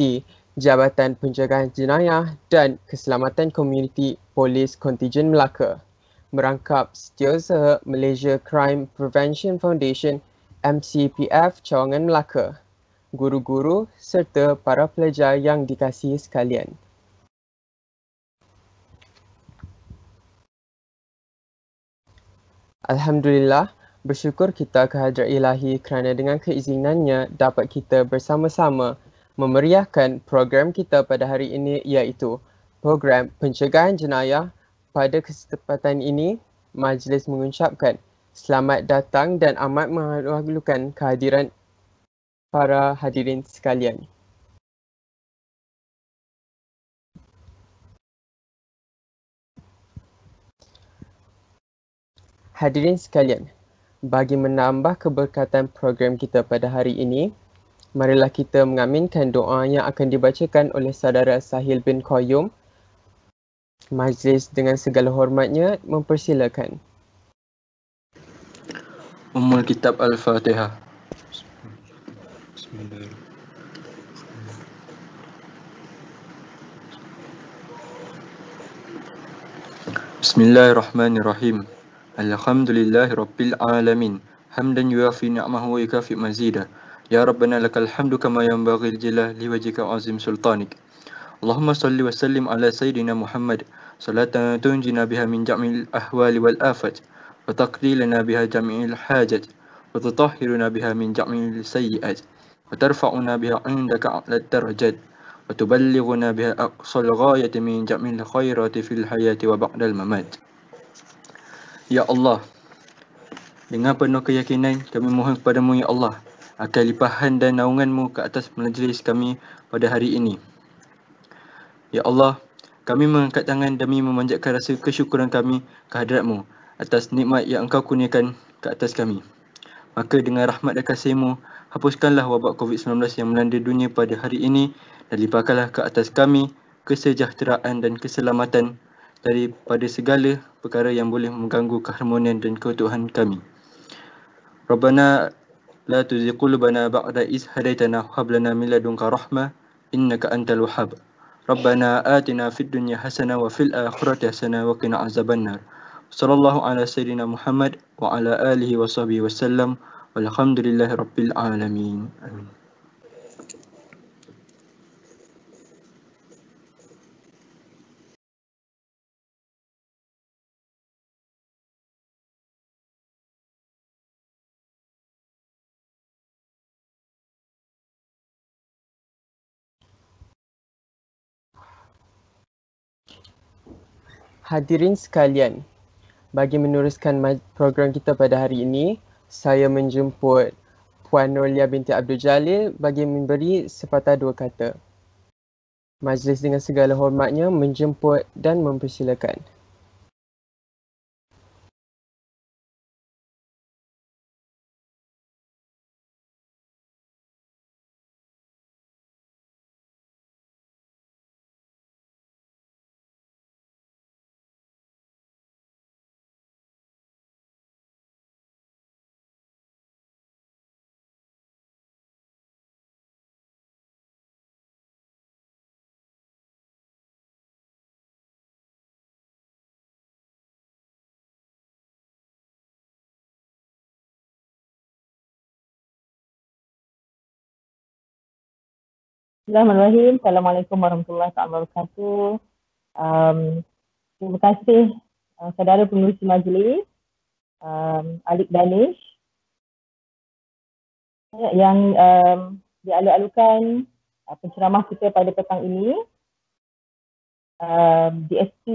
Komuniti, Jabatan Pencegahan Jenayah dan Keselamatan Komuniti Polis Kontijen Melaka, merangkap Setiausaha Malaysia Crime Prevention Foundation MCPF Cawangan Melaka, guru-guru serta para pelajar yang dikasihi sekalian. Alhamdulillah, bersyukur kita kehadrat Ilahi kerana dengan keizinannya dapat kita bersama-sama memeriahkan program kita pada hari ini, iaitu program pencegahan jenayah. Pada kesempatan ini, majlis mengucapkan selamat datang dan amat memalukan kehadiran para hadirin sekalian. Hadirin sekalian, bagi menambah keberkatan program kita pada hari ini, marilah kita mengaminkan doa yang akan dibacakan oleh saudara Sahil bin Qayyum. Majlis dengan segala hormatnya mempersilakan. Ummul Kitab Al-Fatihah. Bismillahirrahmanirrahim. Alhamdulillahi Rabbil Alamin. Hamdan yuafi ni'amahu wa yukafi mazidah. Ya Rabbana lakal hamdu kama yanbaghi jalali wajhika azim sultanik. Allahumma salli wa sallim ala Sayyidina Muhammad. Salatan tunjina biha min jami'il ahwali wal afat. Wa taqdi lana biha jami'il hajat. Wa tutahhiruna biha min jami'il sayyi'at. Wa tarfa'una biha indaka a'la darajat. Wa tuballighuna biha aqsal ghayati min jami'il khairati fil hayati wa ba'dal mamat. Ya Allah, dengan penuh keyakinan kami mohon kepadamu ya Allah akan limpahan dan naunganmu ke atas majlis kami pada hari ini. Ya Allah, kami mengangkat tangan demi memanjatkan rasa kesyukuran kami kehadratmu atas nikmat yang engkau kurniakan ke atas kami. Maka dengan rahmat dan kasih-Mu, hapuskanlah wabak COVID-19 yang melanda dunia pada hari ini dan limpahkanlah ke atas kami kesejahteraan dan keselamatan daripada segala perkara yang boleh mengganggu keharmonian dan keutuhan kami. Rabbana la tuzigh qulubana ba'da idh hadaitana wa hab lana min ladunka rahmah innaka antal wahhab. Rabbana atina fid dunya hasanah wa fil akhirati hasanah wa qina azabannar. Sallallahu ala sayyidina Muhammad wa ala alihi wa sahbihi wasallam. Walhamdulillahi rabbil alamin. Amin. Hadirin sekalian, bagi meneruskan program kita pada hari ini, saya menjemput Puan Nurlia binti Abdul Jalil bagi memberi sepatah dua kata. Majlis dengan segala hormatnya menjemput dan mempersilakan. Bismillahirrahmanirrahim. Assalamualaikum warahmatullahi wabarakatuh. Terima kasih saudara pengurusi majlis, Alik Danish yang dialu-alukan penceramah kita pada petang ini. DSP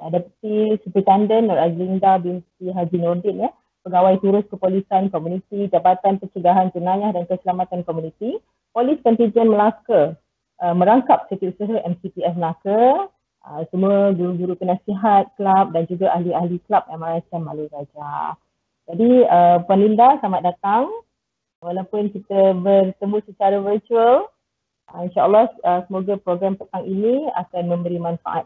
Deputi Superintendent Nur Azlinda binti Haji Nordin, Pegawai Turus Kepolisian Komuniti, Jabatan Pencegahan Jenayah dan Keselamatan Komuniti, Polis Kontijen Melaka, merangkap Setiausaha MCPF Melaka, semua guru-guru penasihat kelab dan juga ahli-ahli kelab MRSM Malu Raja. Jadi Puan Linda, selamat datang. Walaupun kita bertemu secara virtual, insyaAllah semoga program petang ini akan memberi manfaat.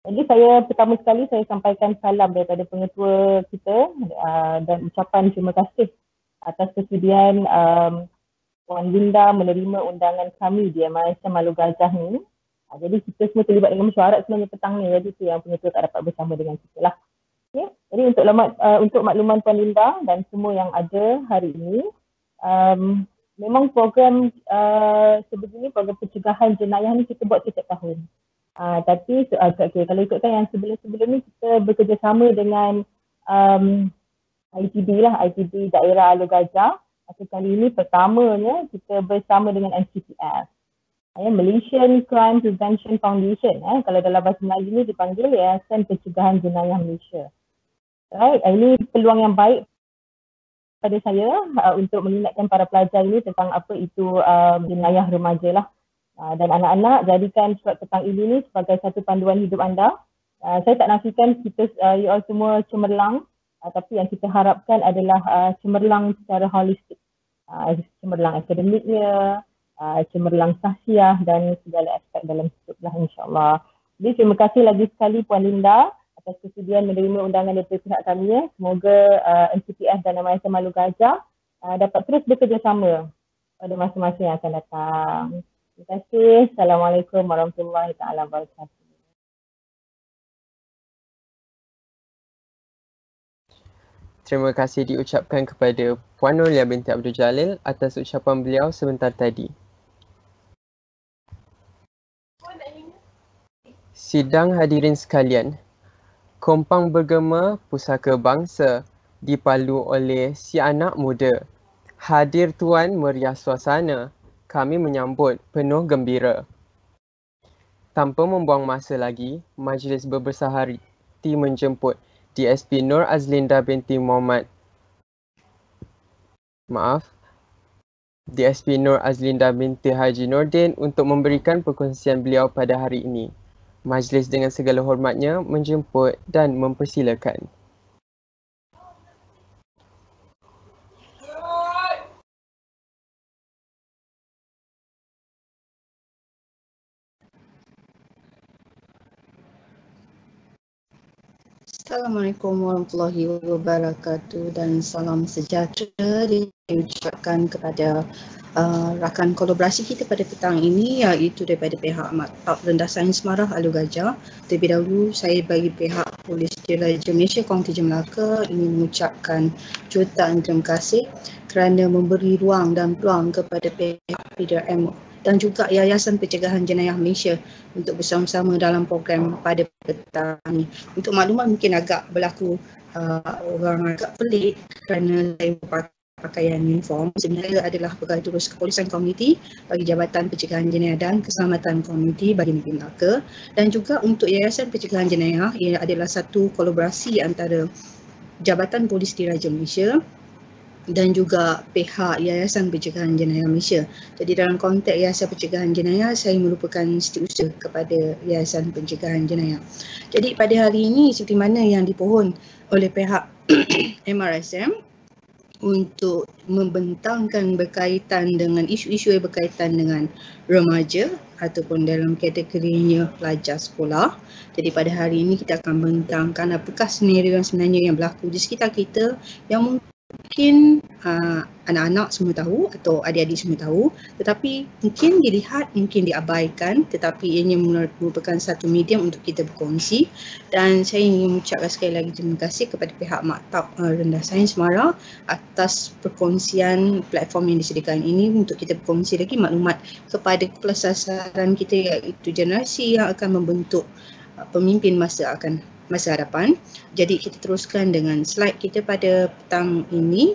Jadi saya pertama sekali saya sampaikan salam daripada pengetua kita dan ucapan terima kasih atas kesudian Puan Linda menerima undangan kami di MRSM Malu Gajah ni. Jadi kita semua terlibat dengan mesyuarat sebenarnya petang ni. Jadi tu yang pengetua tak dapat bersama dengan kita lah. Okay. Jadi untuk makluman Puan Linda dan semua yang ada hari ini, memang program sebegini, program pencegahan jenayah ni kita buat setiap tahun. Tapi kalau ikutkan yang sebelum-sebelum ni kita bekerjasama dengan ITB lah, ITB Daerah Alor Gajah. Kali ini pertamanya kita bersama dengan MCPF, Malaysian Crime Prevention Foundation. Kalau dalam bahasa Melayu ni dipanggil Yayasan Pencegahan Jenayah Malaysia. Right, ini peluang yang baik pada saya untuk mengingatkan para pelajar ini tentang apa itu jenayah remaja lah. Dan anak-anak, jadikan surat petang ini sebagai satu panduan hidup anda. Saya tak nafikan kita you all semua cemerlang, tapi yang kita harapkan adalah cemerlang secara holistik. Cemerlang akademiknya, cemerlang sahsiah dan segala aspek dalam hidup lah, insyaAllah. Jadi terima kasih lagi sekali Puan Linda atas kesediaan menerima undangan daripada pihak kami. Semoga MCPF dan MRSM Malu Gajah dapat terus bekerjasama pada masa-masa yang akan datang. Terima kasih. Assalamualaikum warahmatullahi wabarakatuh. Terima kasih diucapkan kepada Puan Nolia binti Abdul Jalil atas ucapan beliau sebentar tadi. Sidang hadirin sekalian, kompang bergema Pusaka Bangsa dipalu oleh si anak muda. Hadir tuan meriah suasana, kami menyambut penuh gembira. Tanpa membuang masa lagi, majlis berbesarhati menjemput DSP Nur Azlinda binti Muhammad. DSP Nur Azlinda binti Haji Nordin untuk memberikan perkongsian beliau pada hari ini. Majlis dengan segala hormatnya menjemput dan mempersilakan. Assalamualaikum warahmatullahi wabarakatuh dan salam sejahtera diucapkan kepada rakan kolaborasi kita pada petang ini, iaitu daripada pihak Maktab Rendah Sains Marah Alor Gajah. Terlebih dahulu saya bagi pihak Polis Diraja Malaysia Kuanti Melaka ingin mengucapkan jutaan terima kasih kerana memberi ruang dan peluang kepada pihak PDRM dan juga Yayasan Pencegahan Jenayah Malaysia untuk bersama-sama dalam program pada petang ini. Untuk maklumat mungkin agak berlaku orang agak pelik kerana saya pakaian uniform. Sebenarnya adalah pegawai terus Kepolisian Komuniti bagi Jabatan Pencegahan Jenayah dan Keselamatan Komuniti bagi Negeri Melaka, dan juga untuk Yayasan Pencegahan Jenayah, ia adalah satu kolaborasi antara Jabatan Polis Diraja Malaysia dan juga pihak Yayasan Pencegahan Jenayah Malaysia. Jadi dalam konteks Yayasan Pencegahan Jenayah, saya merupakan setiausaha kepada Yayasan Pencegahan Jenayah. Jadi pada hari ini, seperti mana yang dipohon oleh pihak MRSM untuk membentangkan berkaitan dengan isu-isu yang berkaitan dengan remaja ataupun dalam kategorinya pelajar sekolah. Jadi pada hari ini kita akan membentangkan apakah senario yang sebenarnya yang berlaku di sekitar kita yang mungkin anak-anak semua tahu atau adik-adik semua tahu, tetapi mungkin dilihat, mungkin diabaikan, tetapi ianya merupakan satu medium untuk kita berkongsi. Dan saya ingin mengucapkan sekali lagi terima kasih kepada pihak Maktab Rendah Sains Marah atas perkongsian platform yang disediakan ini untuk kita berkongsi lagi maklumat kepada kepala sasaran kita, iaitu generasi yang akan membentuk pemimpin masa hadapan. Jadi kita teruskan dengan slide kita pada petang ini.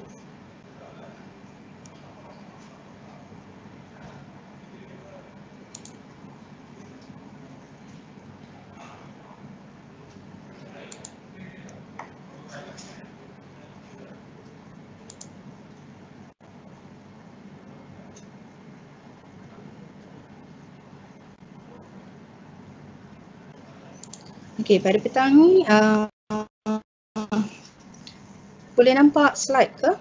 Okey, pada petang ni boleh nampak slide ke?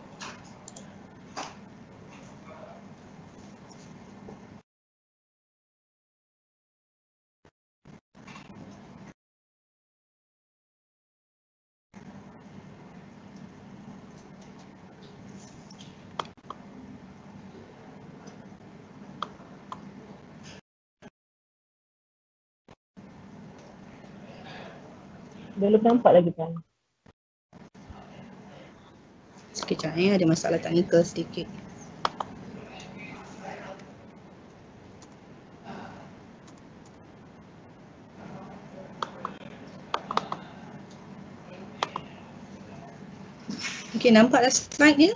Belum nampak lagi kan? Sekejap ada masalah teknikal sedikit. Okey, nampaklah slide dia?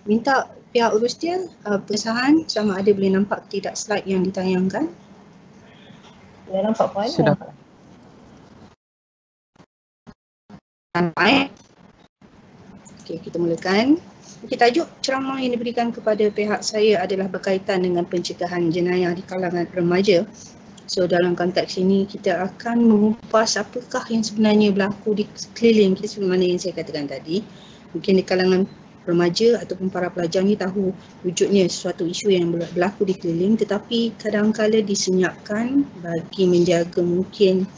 Minta pihak urus dia pengesahan sama ada boleh nampak tidak slide yang ditayangkan. Dah nampak Puan? Sudah. Nampak Okey, kita mulakan. Okey, tajuk ceramah yang diberikan kepada pihak saya adalah berkaitan dengan pencegahan jenayah di kalangan remaja. So dalam konteks ini kita akan mengupas apakah yang sebenarnya berlaku di sekeliling kita seperti mana yang saya katakan tadi. Mungkin di kalangan remaja ataupun para pelajar ni tahu wujudnya sesuatu isu yang berlaku di keliling, tetapi kadang-kala disenyapkan bagi menjaga mungkin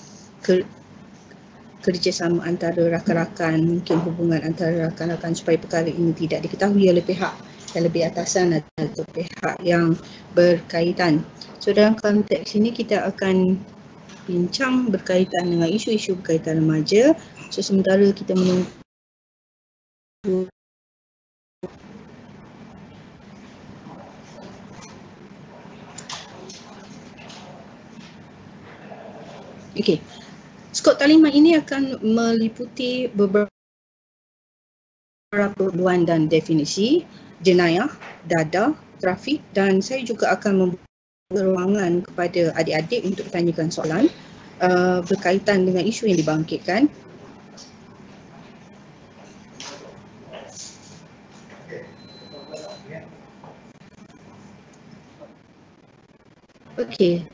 kerjasama antara rakan-rakan, mungkin hubungan antara rakan-rakan supaya perkara ini tidak diketahui oleh pihak yang lebih atasan atau pihak yang berkaitan. So dalam konteks ini kita akan bincang berkaitan dengan isu-isu berkaitan remaja. So sementara kita menunggu Okey. Skop taklimat ini akan meliputi beberapa peluang dan definisi jenayah, dadah, trafik, dan saya juga akan membuka ruangan kepada adik-adik untuk tanyakan soalan berkaitan dengan isu yang dibangkitkan. Okey.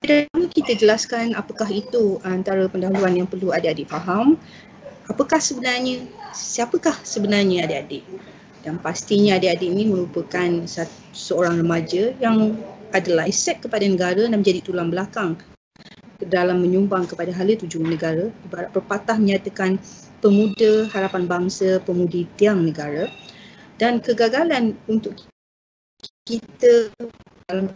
Pertama kita jelaskan apakah itu antara pendahuluan yang perlu adik-adik faham. Siapakah sebenarnya adik-adik? Dan pastinya adik-adik ini merupakan seorang remaja yang adalah aset kepada negara dan menjadi tulang belakang dalam menyumbang kepada hala tuju negara. Ibarat pepatah menyatakan pemuda harapan bangsa, pemudi tiang negara. Dan kegagalan untuk kita dalam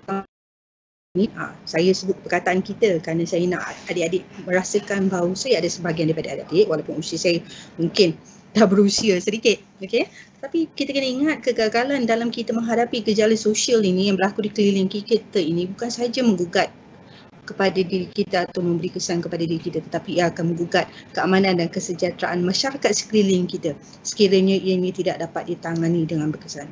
saya sebut perkataan kita kerana saya nak adik-adik merasakan bahawa saya ada sebahagian daripada adik-adik walaupun usia saya mungkin dah berusia sedikit, okey. Tapi kita kena ingat kegagalan dalam kita menghadapi gejala sosial ini yang berlaku di keliling kita ini bukan sahaja menggugat kepada diri kita atau memberi kesan kepada diri kita, tetapi ia akan menggugat keamanan dan kesejahteraan masyarakat sekeliling kita sekiranya ianya tidak dapat ditangani dengan berkesan.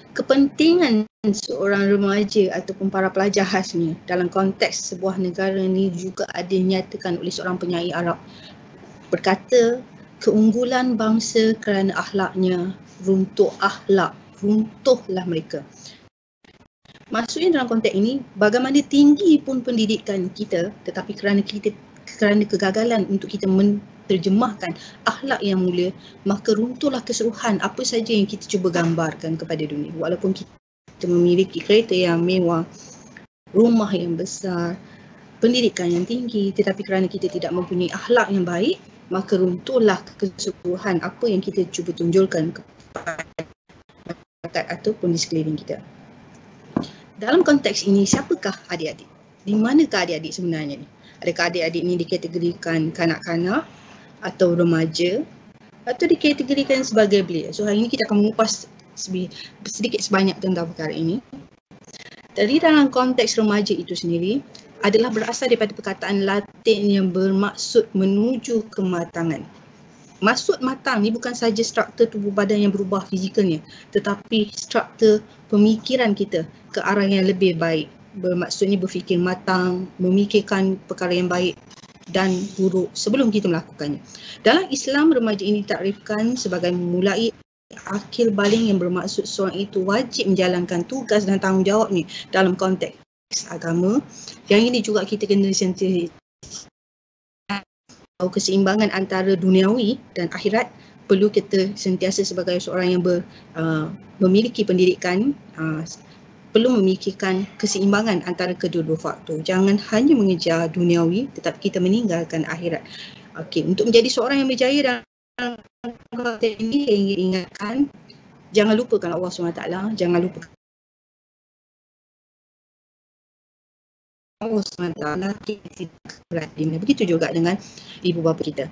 Kepentingan seorang remaja ataupun para pelajar khasnya dalam konteks sebuah negara ini juga ada dinyatakan oleh seorang penyair Arab, berkata keunggulan bangsa kerana akhlaknya, runtuhlah mereka. Maksudnya dalam konteks ini, bagaimana tinggi pun pendidikan kita, tetapi kerana kegagalan untuk kita menerjemahkan akhlak yang mulia, maka runtuhlah keseluruhan apa saja yang kita cuba gambarkan kepada dunia. Walaupun kita memiliki kereta yang mewah, rumah yang besar, pendidikan yang tinggi, tetapi kerana kita tidak mempunyai akhlak yang baik, maka runtuhlah keseluruhan apa yang kita cuba tunjulkan kepada masyarakat ataupun di sekeliling kita. Dalam konteks ini, siapakah adik-adik? Di manakah adik-adik sebenarnya ni? Adakah adik-adik ni dikategorikan kanak-kanak atau remaja atau dikategorikan sebagai belia? So hari ini kita akan mengupas sedikit sebanyak tentang perkara ini. Dari dalam konteks remaja itu sendiri, adalah berasal daripada perkataan Latin yang bermaksud menuju kematangan. Maksud matang ni bukan sahaja struktur tubuh badan yang berubah fizikalnya, tetapi struktur pemikiran kita ke arah yang lebih baik. Bermaksudnya berfikir matang, memikirkan perkara yang baik dan buruk sebelum kita melakukannya. Dalam Islam, remaja ini ditakrirkan sebagai memulai akil baligh yang bermaksud seorang itu wajib menjalankan tugas dan tanggungjawabnya dalam konteks agama. Yang ini juga kita kena sentiasa keseimbangan antara duniawi dan akhirat. Perlu kita sentiasa sebagai seorang yang memiliki pendidikan, perlu memikirkan keseimbangan antara kedua-dua faktor. Jangan hanya mengejar duniawi tetapi kita meninggalkan akhirat. Okey, untuk menjadi seorang yang berjaya dalam konteks ini, saya ingin ingatkan, jangan lupakan Allah SWT, jangan lupakan Allah SWT, begitu juga dengan ibu bapa kita.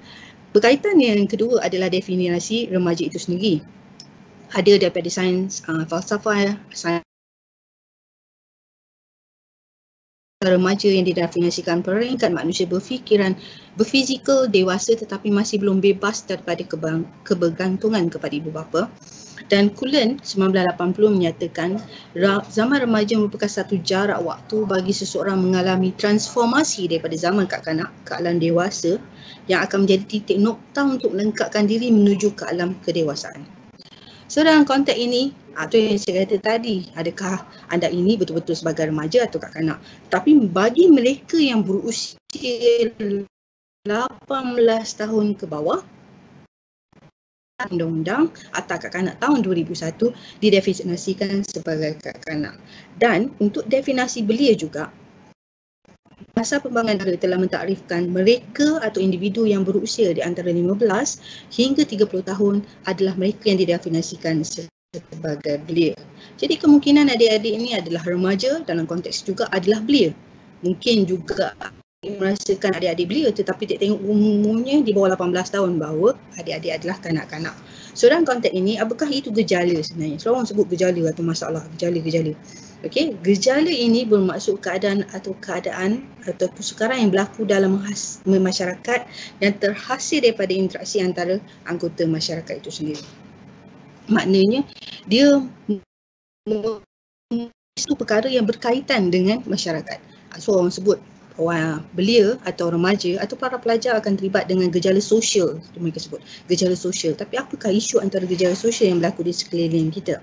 Berkaitan yang kedua adalah definisi remaja itu sendiri. Ada daripada sains falsafah, sains remaja yang didefinisikan peringkat manusia berfizikal dewasa tetapi masih belum bebas daripada kebergantungan kepada ibu bapa. Dan Cullen 1980 menyatakan zaman remaja merupakan satu jarak waktu bagi seseorang mengalami transformasi daripada zaman kanak-kanak ke alam dewasa yang akan menjadi titik nokta untuk melengkapkan diri menuju ke alam kedewasaan. So dalam konteks ini, tu yang saya kata tadi, adakah anda ini betul-betul sebagai remaja atau kanak-kanak? Tapi bagi mereka yang berusia 18 tahun ke bawah, Undang-Undang Akta Kanak-Kanak tahun 2001 didefinisikan sebagai kanak-kanak. Dan untuk definisi belia juga, Masa Perkembangan Negara telah mentakrifkan mereka atau individu yang berusia di antara 15 hingga 30 tahun adalah mereka yang didefinisikan sebagai belia. Jadi kemungkinan adik-adik ini adalah remaja, dalam konteks juga adalah belia. Mungkin juga merasakan adik-adik belia tetapi tak tengok umumnya di bawah 18 tahun bahawa adik-adik adalah kanak-kanak. So dalam konteks ini, apakah itu gejala sebenarnya? Selalu orang sebut gejala atau masalah, gejala. Okey, gejala ini bermaksud keadaan atau persukaran yang berlaku dalam masyarakat yang terhasil daripada interaksi antara anggota masyarakat itu sendiri. Maknanya dia itu perkara yang berkaitan dengan masyarakat. So orang sebut orang belia atau remaja atau para pelajar akan terlibat dengan gejala sosial, mereka sebut gejala sosial. Tapi apakah isu antara gejala sosial yang berlaku di sekeliling kita?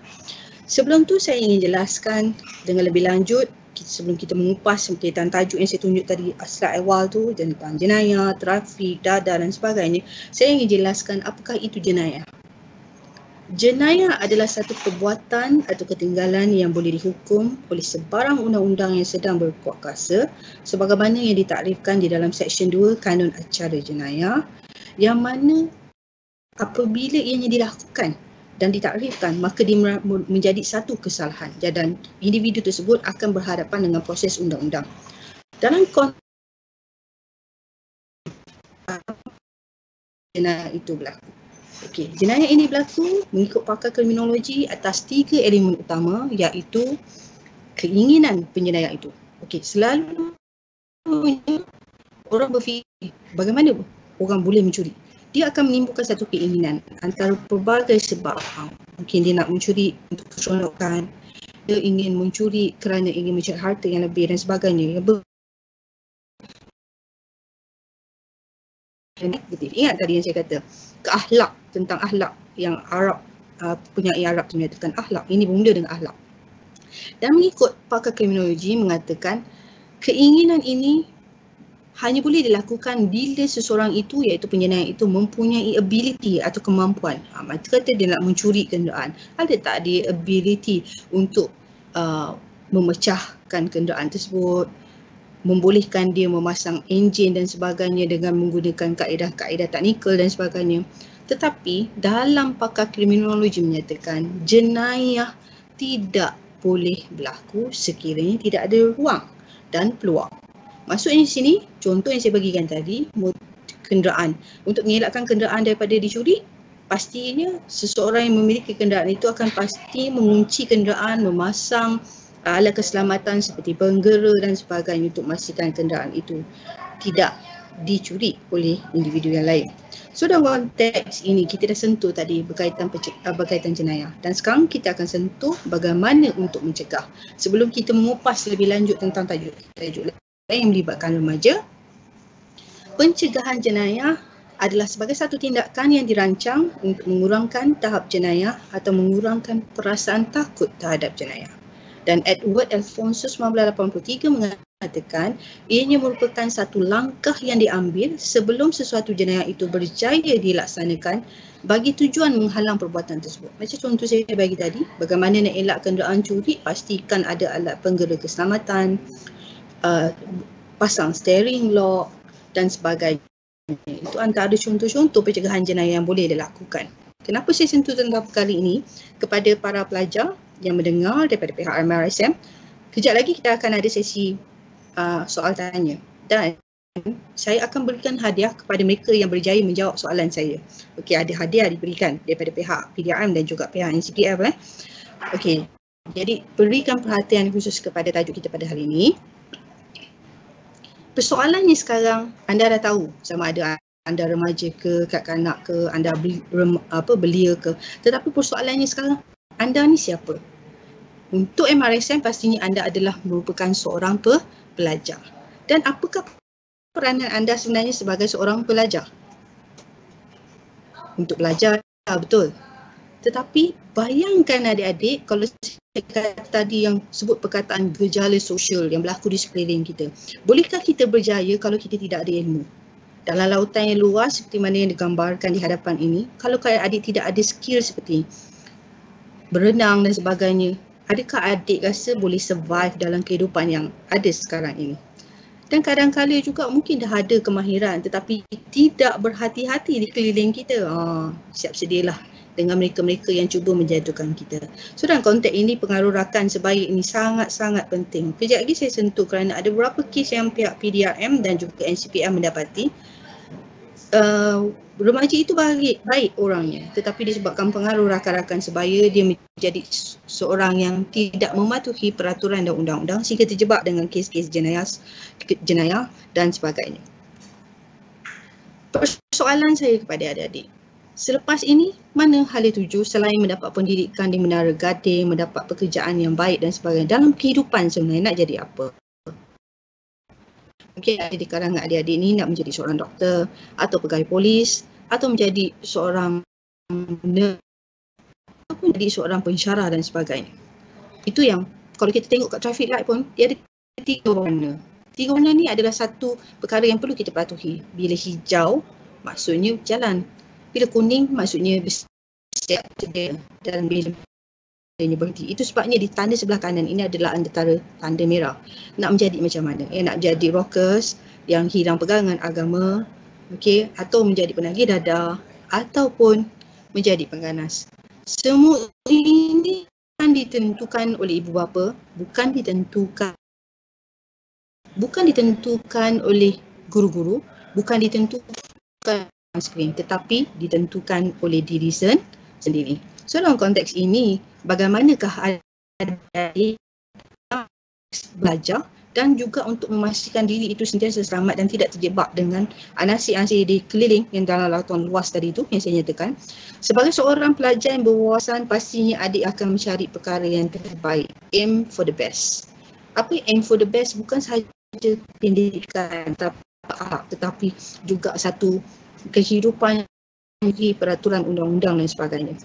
Sebelum tu saya ingin jelaskan dengan lebih lanjut, sebelum kita mengupas berkaitan tajuk yang saya tunjuk tadi slide awal tu tentang jenayah, trafik, dadah dan sebagainya, saya ingin jelaskan apakah itu jenayah. Jenayah adalah satu perbuatan atau ketinggalan yang boleh dihukum oleh sebarang undang-undang yang sedang berkuat kuasa sebagaimana yang ditakrifkan di dalam Seksyen 2 Kanun Acara Jenayah, yang mana apabila ianya dilakukan dan ditakrifkan maka dia menjadi satu kesalahan dan individu tersebut akan berhadapan dengan proses undang-undang. Dalam konteks jenayah itu berlaku. Okey, jenayah ini berlaku mengikut pakar kriminologi atas 3 elemen utama, iaitu keinginan penjenayah itu. Okey, selalu orang berfikir bagaimana orang boleh mencuri. Dia akan menimbulkan satu keinginan antara pelbagai sebab. Mungkin dia nak mencuri untuk keseronokan, dia ingin mencuri kerana ingin mencari harta yang lebih dan sebagainya. Ingat tadi yang saya kata, keakhlak, tentang akhlak yang Arab, penyair Arab tu menyatakan akhlak, ini bermula dengan akhlak. Dan mengikut pakar kriminologi mengatakan keinginan ini hanya boleh dilakukan bila seseorang itu, iaitu penjenayah itu, mempunyai ability atau kemampuan. Macam kata dia nak mencuri kenderaan, ada tak dia ability untuk memecahkan kenderaan tersebut, membolehkan dia memasang enjin dan sebagainya dengan menggunakan kaedah-kaedah teknikal dan sebagainya. Tetapi dalam pakar kriminologi menyatakan jenayah tidak boleh berlaku sekiranya tidak ada ruang dan peluang. Maksudnya di sini, contoh yang saya bagikan tadi, kenderaan. Untuk mengelakkan kenderaan daripada dicuri, pastinya seseorang yang memiliki kenderaan itu akan pasti mengunci kenderaan, memasang alat keselamatan seperti penggera dan sebagainya untuk memastikan kenderaan itu tidak dicuri oleh individu yang lain. So dalam konteks ini kita dah sentuh tadi berkaitan jenayah, dan sekarang kita akan sentuh bagaimana untuk mencegah. Sebelum kita mengupas lebih lanjut tentang tajuk lain yang melibatkan remaja, pencegahan jenayah adalah sebagai satu tindakan yang dirancang untuk mengurangkan tahap jenayah atau mengurangkan perasaan takut terhadap jenayah. Dan Edward Alfonso 1983 mengatakan ianya merupakan satu langkah yang diambil sebelum sesuatu jenayah itu berjaya dilaksanakan bagi tujuan menghalang perbuatan tersebut. Macam contoh saya bagi tadi, bagaimana nak elak kenderaan curi, pastikan ada alat penggera keselamatan, pasang steering lock dan sebagainya. Itu antara contoh-contoh pencegahan jenayah yang boleh dilakukan. Kenapa saya sentuh tentang perkara ini kepada para pelajar yang mendengar daripada pihak MRSM? Kejap lagi kita akan ada sesi soal tanya dan saya akan berikan hadiah kepada mereka yang berjaya menjawab soalan saya. Okey, ada hadiah diberikan daripada pihak PDRM dan juga pihak NCPF. Okey, jadi berikan perhatian khusus kepada tajuk kita pada hari ini. Persoalannya sekarang, anda dah tahu sama ada anda remaja ke, kanak-kanak ke, anda belia ke. Tetapi persoalannya sekarang, anda ni siapa? Untuk MRSM pastinya anda adalah merupakan seorang pelajar. Dan apakah peranan anda sebenarnya sebagai seorang pelajar? Untuk belajar, betul. Tetapi bayangkan adik-adik kalau saya kata tadi yang sebut perkataan gejala sosial yang berlaku di sekeliling kita. Bolehkah kita berjaya kalau kita tidak ada ilmu? Dalam lautan yang luas seperti mana yang digambarkan di hadapan ini, kalau adik tidak ada skill seperti berenang dan sebagainya, adakah adik rasa boleh survive dalam kehidupan yang ada sekarang ini? Dan kadang-kadang juga mungkin dah ada kemahiran tetapi tidak berhati-hati di keliling kita. Siap sedialah dengan mereka-mereka yang cuba menjatuhkan kita. So dalam konteks ini pengaruh rakan sebaik ini sangat-sangat penting. Kejap lagi saya sentuh kerana ada beberapa kes yang pihak PDRM dan juga NCPM mendapati remaja itu baik orangnya, tetapi disebabkan pengaruh rakan-rakan sebaya dia menjadi seorang yang tidak mematuhi peraturan dan undang-undang sehingga terjebak dengan kes-kes jenayah dan sebagainya. Persoalan saya kepada adik-adik, selepas ini mana hal tuju selain mendapat pendidikan di Menara Gading, mendapat pekerjaan yang baik dan sebagainya, dalam kehidupan sebenarnya nak jadi apa? Mungkin ada di kalangan adik-adik ni nak menjadi seorang doktor atau pegawai polis atau menjadi seorang nurse ataupun jadi seorang pensyarah dan sebagainya. Itu yang kalau kita tengok kat traffic light pun dia ada 3 warna. 3 warna ni adalah satu perkara yang perlu kita patuhi. Bila hijau maksudnya jalan. Bila kuning maksudnya bersiap sedia, dan bila berhenti. Itu sebabnya di tanda sebelah kanan ini adalah antara tanda merah. Nak menjadi macam mana? Nak jadi rockers yang hilang pegangan agama, okey, atau menjadi penagih dadah ataupun menjadi pengganas. Semua ini bukan ditentukan oleh ibu bapa, bukan ditentukan oleh guru-guru, bukan ditentukan skrin, tetapi ditentukan oleh diri sendiri. So dalam konteks ini, bagaimanakah adik-adik belajar dan juga untuk memastikan diri itu sentiasa selamat dan tidak terjebak dengan anasir-anasir di keliling yang dalam lautan luas tadi itu yang saya nyatakan. Sebagai seorang pelajar yang berwawasan, pastinya adik akan mencari perkara yang terbaik. Aim for the best. Apa aim for the best? Bukan sahaja pendidikan tetapi juga satu kehidupan, peraturan undang-undang dan sebagainya.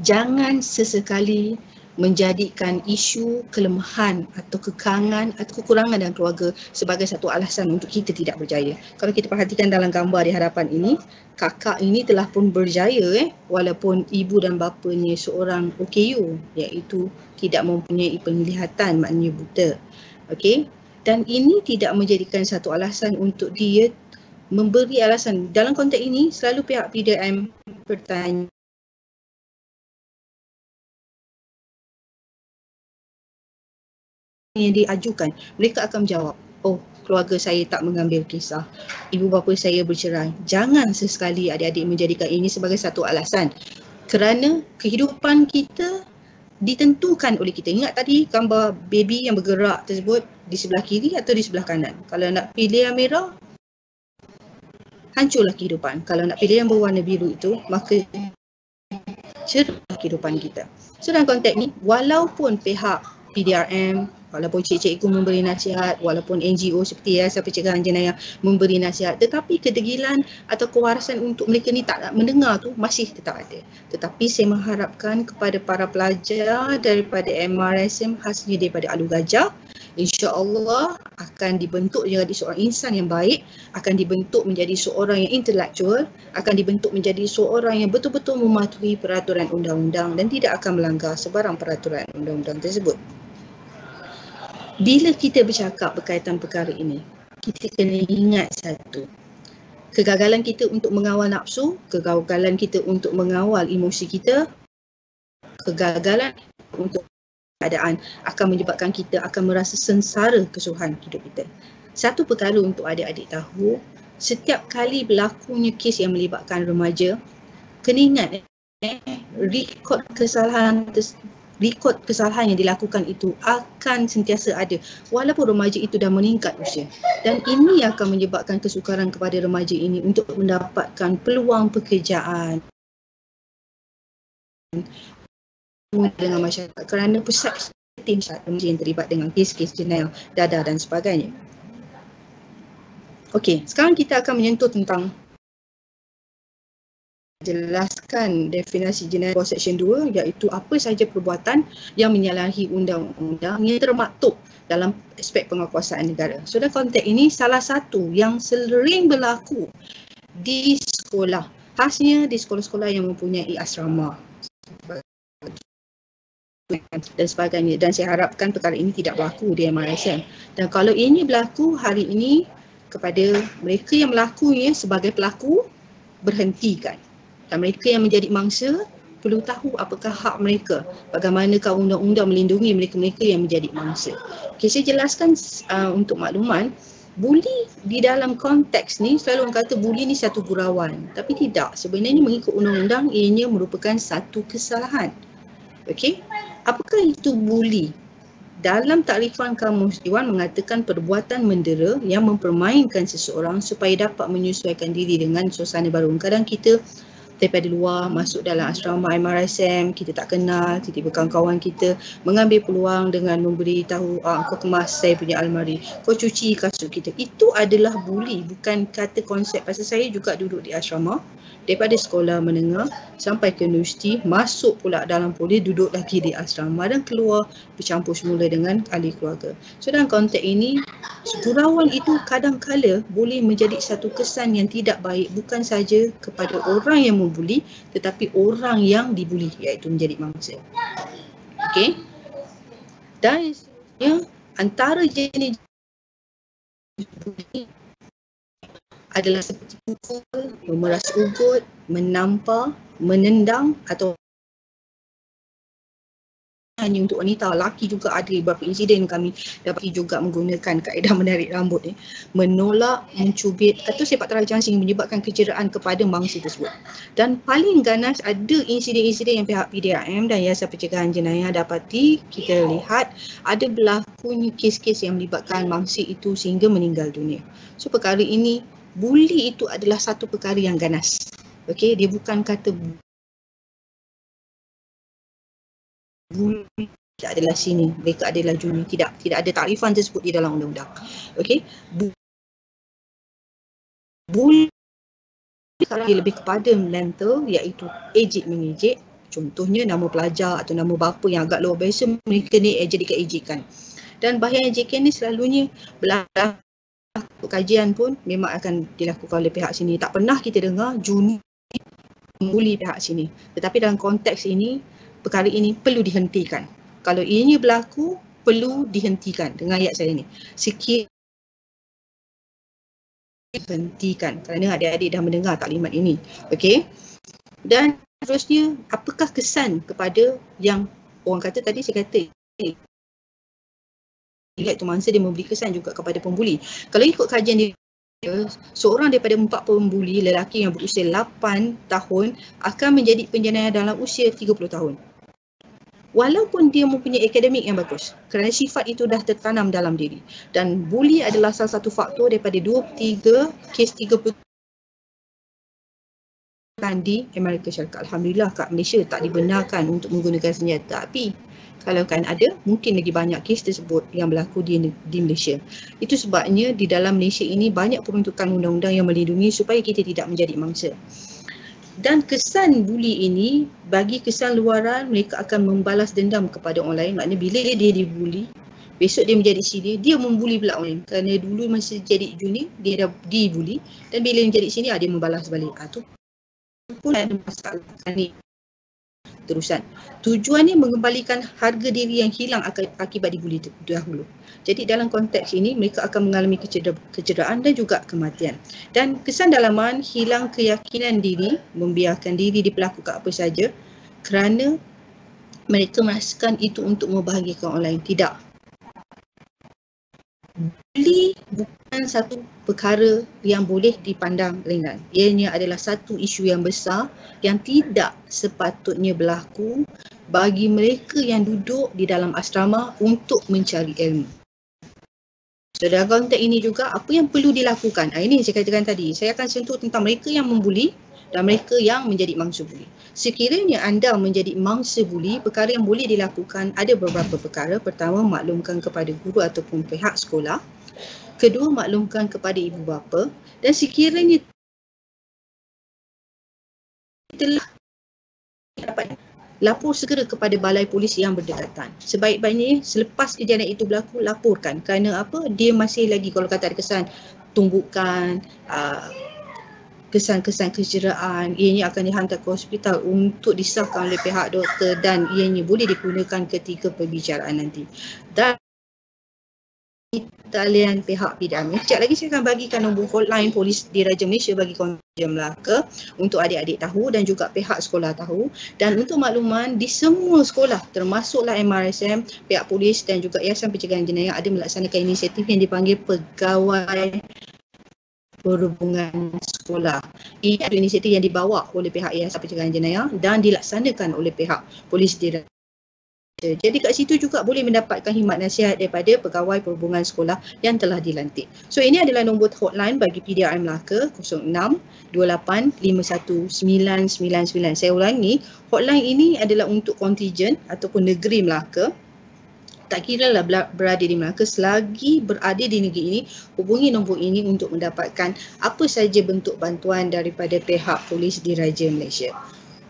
Jangan sesekali menjadikan isu kelemahan atau kekangan atau kekurangan dalam keluarga sebagai satu alasan untuk kita tidak berjaya. Kalau kita perhatikan dalam gambar di hadapan ini, kakak ini telah pun berjaya walaupun ibu dan bapanya seorang OKU, iaitu tidak mempunyai penglihatan, maknanya buta. Okey? Dan ini tidak menjadikan satu alasan untuk dia memberi alasan. Dalam konteks ini selalu pihak PDRM bertanya yang diajukan, mereka akan menjawab, oh, keluarga saya tak mengambil kisah, ibu bapa saya bercerai. Jangan sesekali adik-adik menjadikan ini sebagai satu alasan, kerana kehidupan kita ditentukan oleh kita. Ingat tadi gambar baby yang bergerak tersebut di sebelah kiri atau di sebelah kanan. Kalau nak pilih yang merah, hancurlah kehidupan. Kalau nak pilih yang berwarna biru itu, maka cerah kehidupan kita. So dalam konteks ni, walaupun pihak PDRM, walaupun cikgu memberi nasihat, walaupun NGO seperti Yayasan Pencegahan Jenayah memberi nasihat, tetapi kedegilan atau kewarasan untuk mereka ni tak nak mendengar tu masih tetap ada. Tetapi saya mengharapkan kepada para pelajar daripada MRSM, khasnya daripada Alu Gajah, insya-Allah akan dibentuk menjadi seorang insan yang baik, akan dibentuk menjadi seorang yang intelektual, akan dibentuk menjadi seorang yang betul-betul mematuhi peraturan undang-undang dan tidak akan melanggar sebarang peraturan undang-undang tersebut. Bila kita bercakap berkaitan perkara ini, kita kena ingat satu. Kegagalan kita untuk mengawal nafsu, kegagalan kita untuk mengawal emosi kita, kegagalan untuk keadaan akan menyebabkan kita akan merasa sengsara keseluruhan hidup kita. Satu perkara untuk adik-adik tahu, setiap kali berlakunya kes yang melibatkan remaja, kena ingat rekod kesalahan yang dilakukan itu akan sentiasa ada walaupun remaja itu dah meningkat usia. Dan ini akan menyebabkan kesukaran kepada remaja ini untuk mendapatkan peluang pekerjaan dengan masyarakat kerana persepsi remaja yang terlibat dengan kes-kes jenayah, dadah dan sebagainya. Okey, sekarang kita akan menyentuh tentang jelaskan definisi jenayah bawah Seksyen 2, iaitu apa sahaja perbuatan yang menyalahi undang-undang yang termaktub dalam aspek penguasaan negara. So dalam konteks ini, salah satu yang sering berlaku di sekolah, khasnya di sekolah-sekolah yang mempunyai asrama dan sebagainya, dan saya harapkan perkara ini tidak berlaku di MRSM. Dan kalau ini berlaku hari ini, kepada mereka yang melakukannya sebagai pelaku, berhentikan. Dan mereka yang menjadi mangsa perlu tahu apakah hak mereka, bagaimanakah undang-undang melindungi mereka-mereka yang menjadi mangsa. Okay, saya jelaskan untuk makluman, buli di dalam konteks ni, selalu orang kata buli ni satu gurauan, tapi tidak. Sebenarnya mengikut undang-undang ianya merupakan satu kesalahan. Okey, apakah itu buli? Dalam takrifan Kamus Dewan mengatakan perbuatan mendera yang mempermainkan seseorang supaya dapat menyesuaikan diri dengan suasana baru. Kadang kita daripada luar masuk dalam asrama MRSM, kita tak kenal, tiba-tiba kawan-kawan kita mengambil peluang dengan memberi tahu, kau kemas saya punya almari, kau cuci kasut kita. Itu adalah buli, bukan kata konsep. Pasal saya juga duduk di asrama daripada sekolah menengah sampai ke universiti, masuk pula dalam polis, duduk lagi di asrama dan keluar bercampur semula dengan ahli keluarga. So dalam konteks ini, gurauan itu kadang-kala boleh menjadi satu kesan yang tidak baik, bukan saja kepada orang yang membuli tetapi orang yang dibuli, iaitu menjadi mangsa. Okey. Dan antara jenis buli adalah seperti pukul, memeras ugut, menampar, menendang atau hanya untuk wanita. Lelaki juga ada beberapa insiden kami dapati juga menggunakan kaedah menarik rambut, menolak, mencubit atau sepak terjang sehingga menyebabkan kecederaan kepada mangsa tersebut. Dan paling ganas ada insiden-insiden yang pihak PDRM dan Yayasan Pencegahan Jenayah dapati, kita lihat ada berlakunya kes-kes yang melibatkan mangsa itu sehingga meninggal dunia. So perkara ini, buli itu adalah satu perkara yang ganas. Okey, dia bukan kata buli adalah sini, mereka adalah juni. Tidak ada takrifan tersebut di dalam undang-undang. Okey, buli dia lebih kepada mental, iaitu ejek mengejek. Contohnya nama pelajar atau nama bapa yang agak luar biasa, mereka ni ejekan. Dan bahaya ejekan ni selalunya berlaku. Kajian pun memang akan dilakukan oleh pihak sini. Tak pernah kita dengar juni membuli pihak sini. Tetapi dalam konteks ini, perkara ini perlu dihentikan. Kalau ianya berlaku, perlu dihentikan. Dengan ayat saya ni. Sikit hentikan. Kerana adik-adik dah mendengar taklimat ini. Okey. Dan terusnya, apakah kesan kepada yang orang kata tadi, saya kata itu mangsa, dia memberi kesan juga kepada pembuli. Kalau ikut kajian dia, seorang daripada 4 pembuli lelaki yang berusia 8 tahun akan menjadi penjenayah dalam usia 30 tahun. walaupun dia mempunyai akademik yang bagus, kerana sifat itu dah tertanam dalam diri. Dan buli adalah salah satu faktor daripada 23 kes 30 di Amerika Syarikat. Alhamdulillah kat Malaysia tak dibenarkan untuk menggunakan senjata api. Kalau kan ada, mungkin lagi banyak kes tersebut yang berlaku di Malaysia. Itu sebabnya di dalam Malaysia ini banyak peruntukan undang-undang yang melindungi supaya kita tidak menjadi mangsa. Dan kesan buli ini, bagi kesan luaran, mereka akan membalas dendam kepada orang lain. Maknanya bila dia dibuli, besok dia menjadi senior, dia membuli pula orang lain. Kerana dulu masa jadi junior, dia dah dibuli. Dan bila dia jadi senior, dia membalas balik. Itu pun ada masalah ni terusan. Tujuannya mengembalikan harga diri yang hilang akibat dibuli dahulu. Jadi dalam konteks ini mereka akan mengalami kecederaan dan juga kematian. Dan kesan dalaman, hilang keyakinan diri, membiarkan diri diperlakukan apa saja kerana mereka merasakan itu untuk membahagiakan orang lain. Tidak. Buli bukan satu perkara yang boleh dipandang ringan. Ianya adalah satu isu yang besar yang tidak sepatutnya berlaku bagi mereka yang duduk di dalam asrama untuk mencari ilmu. So dalam konteks ini juga apa yang perlu dilakukan. Ini saya katakan tadi, saya akan sentuh tentang mereka yang membuli dan mereka yang menjadi mangsa buli. Sekiranya anda menjadi mangsa buli, perkara yang boleh dilakukan ada beberapa perkara. Pertama, maklumkan kepada guru ataupun pihak sekolah. Kedua, maklumkan kepada ibu bapa. Dan sekiranya telah dapat, lapor segera kepada balai polis yang berdekatan. Sebaik-baiknya selepas kejadian itu berlaku, laporkan. Kerana apa? Dia masih lagi, kalau kata ada kesan tumbukan, kesan-kesan kecederaan, ianya akan dihantar ke hospital untuk disahkan oleh pihak doktor dan ianya boleh digunakan ketika perbicaraan nanti. Dan talian pihak PDAM. Sekejap lagi saya akan bagikan nombor hotline Polis Diraja Malaysia bagi kaum Melaka untuk adik-adik tahu dan juga pihak sekolah tahu. Dan untuk makluman, di semua sekolah termasuklah MRSM, pihak polis dan juga Yayasan Pencegahan Jenayah ada melaksanakan inisiatif yang dipanggil Pegawai Perhubungan Sekolah. Ini adalah inisiatif yang dibawa oleh pihak Yayasan Pencegahan Jenayah dan dilaksanakan oleh pihak Polis Diraja. Jadi kat situ juga boleh mendapatkan khidmat nasihat daripada pegawai perhubungan sekolah yang telah dilantik. So ini adalah nombor hotline bagi PDRM Melaka 06-28-51-999. Saya ulangi, hotline ini adalah untuk kontijen ataupun negeri Melaka. Tak kira lah berada di Melaka, selagi berada di negeri ini, hubungi nombor ini untuk mendapatkan apa saja bentuk bantuan daripada pihak Polis Diraja Malaysia.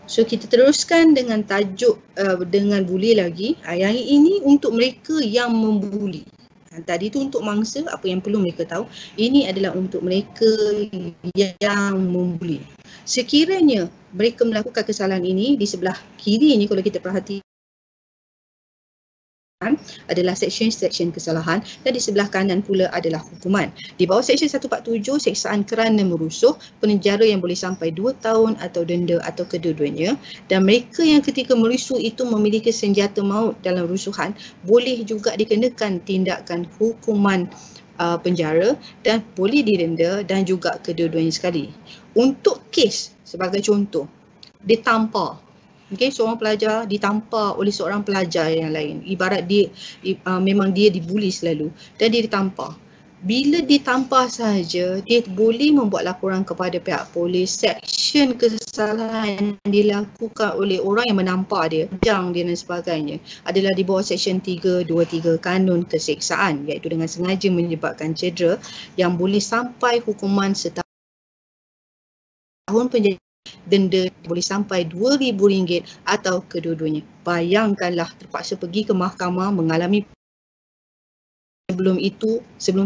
So kita teruskan dengan tajuk dengan buli lagi. Yang ini untuk mereka yang membuli. Tadi tu untuk mangsa, apa yang perlu mereka tahu. Ini adalah untuk mereka yang membuli. Sekiranya mereka melakukan kesalahan ini, di sebelah kiri ini kalau kita perhatikan adalah seksyen kesalahan dan di sebelah kanan pula adalah hukuman. Di bawah seksyen 147, seksaan kerana merusuh, penjara yang boleh sampai 2 tahun atau denda atau kedua-duanya. Dan mereka yang ketika merusuh itu memiliki senjata maut dalam rusuhan boleh juga dikenakan tindakan hukuman penjara dan boleh didenda dan juga kedua-duanya sekali. Untuk kes sebagai contoh, ditampar. Okay, seorang pelajar ditampar oleh seorang pelajar yang lain. Ibarat dia memang dia dibuli selalu dan dia ditampar. Bila ditampar saja, dia boleh membuat laporan kepada pihak polis. Seksyen kesalahan yang dilakukan oleh orang yang menampar dia, jang dia dan sebagainya adalah di bawah seksyen 323 Kanun Keseksaan, iaitu dengan sengaja menyebabkan cedera yang boleh sampai hukuman setahun penjara, denda boleh sampai RM2,000 atau kedua-duanya. Bayangkanlah terpaksa pergi ke mahkamah mengalami sebelum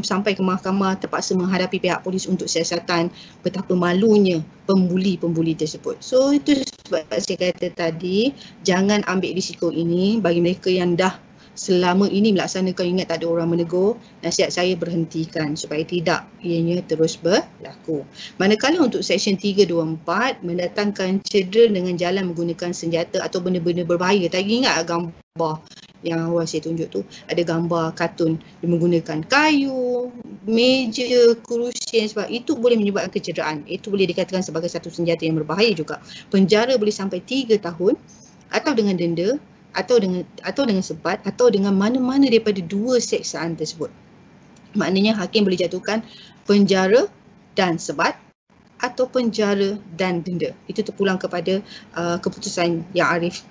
sampai ke mahkamah terpaksa menghadapi pihak polis untuk siasatan, betapa malunya pembuli tersebut. So itu sebab saya kata tadi, jangan ambil risiko ini bagi mereka yang dah selama ini melaksanakan, ingat tak ada orang menegur, nasihat saya berhentikan supaya tidak ianya terus berlaku. Manakala untuk seksyen 324 mendatangkan cedera dengan jalan menggunakan senjata atau benda-benda berbahaya. Tadi ingat gambar yang awal saya tunjuk tu, ada gambar kartun dia menggunakan kayu, meja, kerusi sebab itu boleh menyebabkan kecederaan. Itu boleh dikatakan sebagai satu senjata yang berbahaya juga. Penjara boleh sampai 3 tahun atau dengan denda atau dengan sebat atau dengan mana-mana daripada dua seksaan tersebut. Maknanya hakim boleh jatuhkan penjara dan sebat atau penjara dan denda. Itu terpulang kepada keputusan yang arif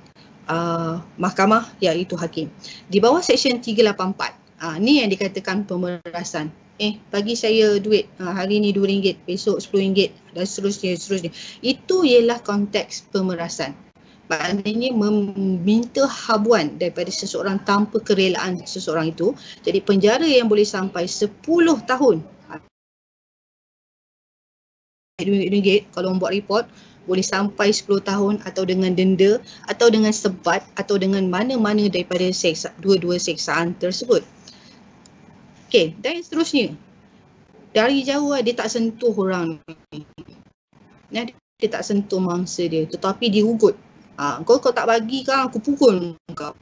mahkamah iaitu hakim. Di bawah Seksyen 384, ni yang dikatakan pemerasan. Bagi saya duit hari ni RM2, besok RM10 dan seterusnya. Itu ialah konteks pemerasan. Maknanya meminta habuan daripada seseorang tanpa kerelaan seseorang itu. Jadi penjara yang boleh sampai 10 tahun. RM2 kalau membuat report boleh sampai 10 tahun atau dengan denda atau dengan sebat atau dengan mana-mana daripada dua-dua seksaan tersebut. Okey, dan seterusnya. Dari jauh dia tak sentuh orang ni. Dia tak sentuh mangsa dia, tetapi dia ugut. Kau tak bagi kan, aku pukul kau.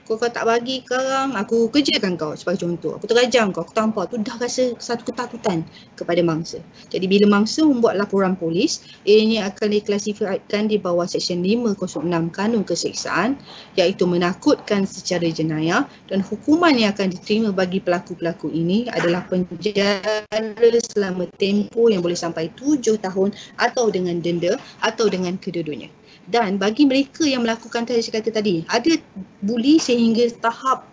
Kau tak bagi sekarang, aku kerjakan kau sebagai contoh. Aku terajam kau, aku tampar. Tu dah rasa satu ketakutan kepada mangsa. Jadi bila mangsa membuat laporan polis, ianya akan diklasifikasikan di bawah Seksyen 506 Kanun Keseksaan, iaitu menakutkan secara jenayah, dan hukuman yang akan diterima bagi pelaku-pelaku ini adalah penjara selama tempoh yang boleh sampai 7 tahun atau dengan denda atau dengan kedua-duanya. Dan bagi mereka yang melakukan tadi, saya kata tadi, ada buli sehingga tahap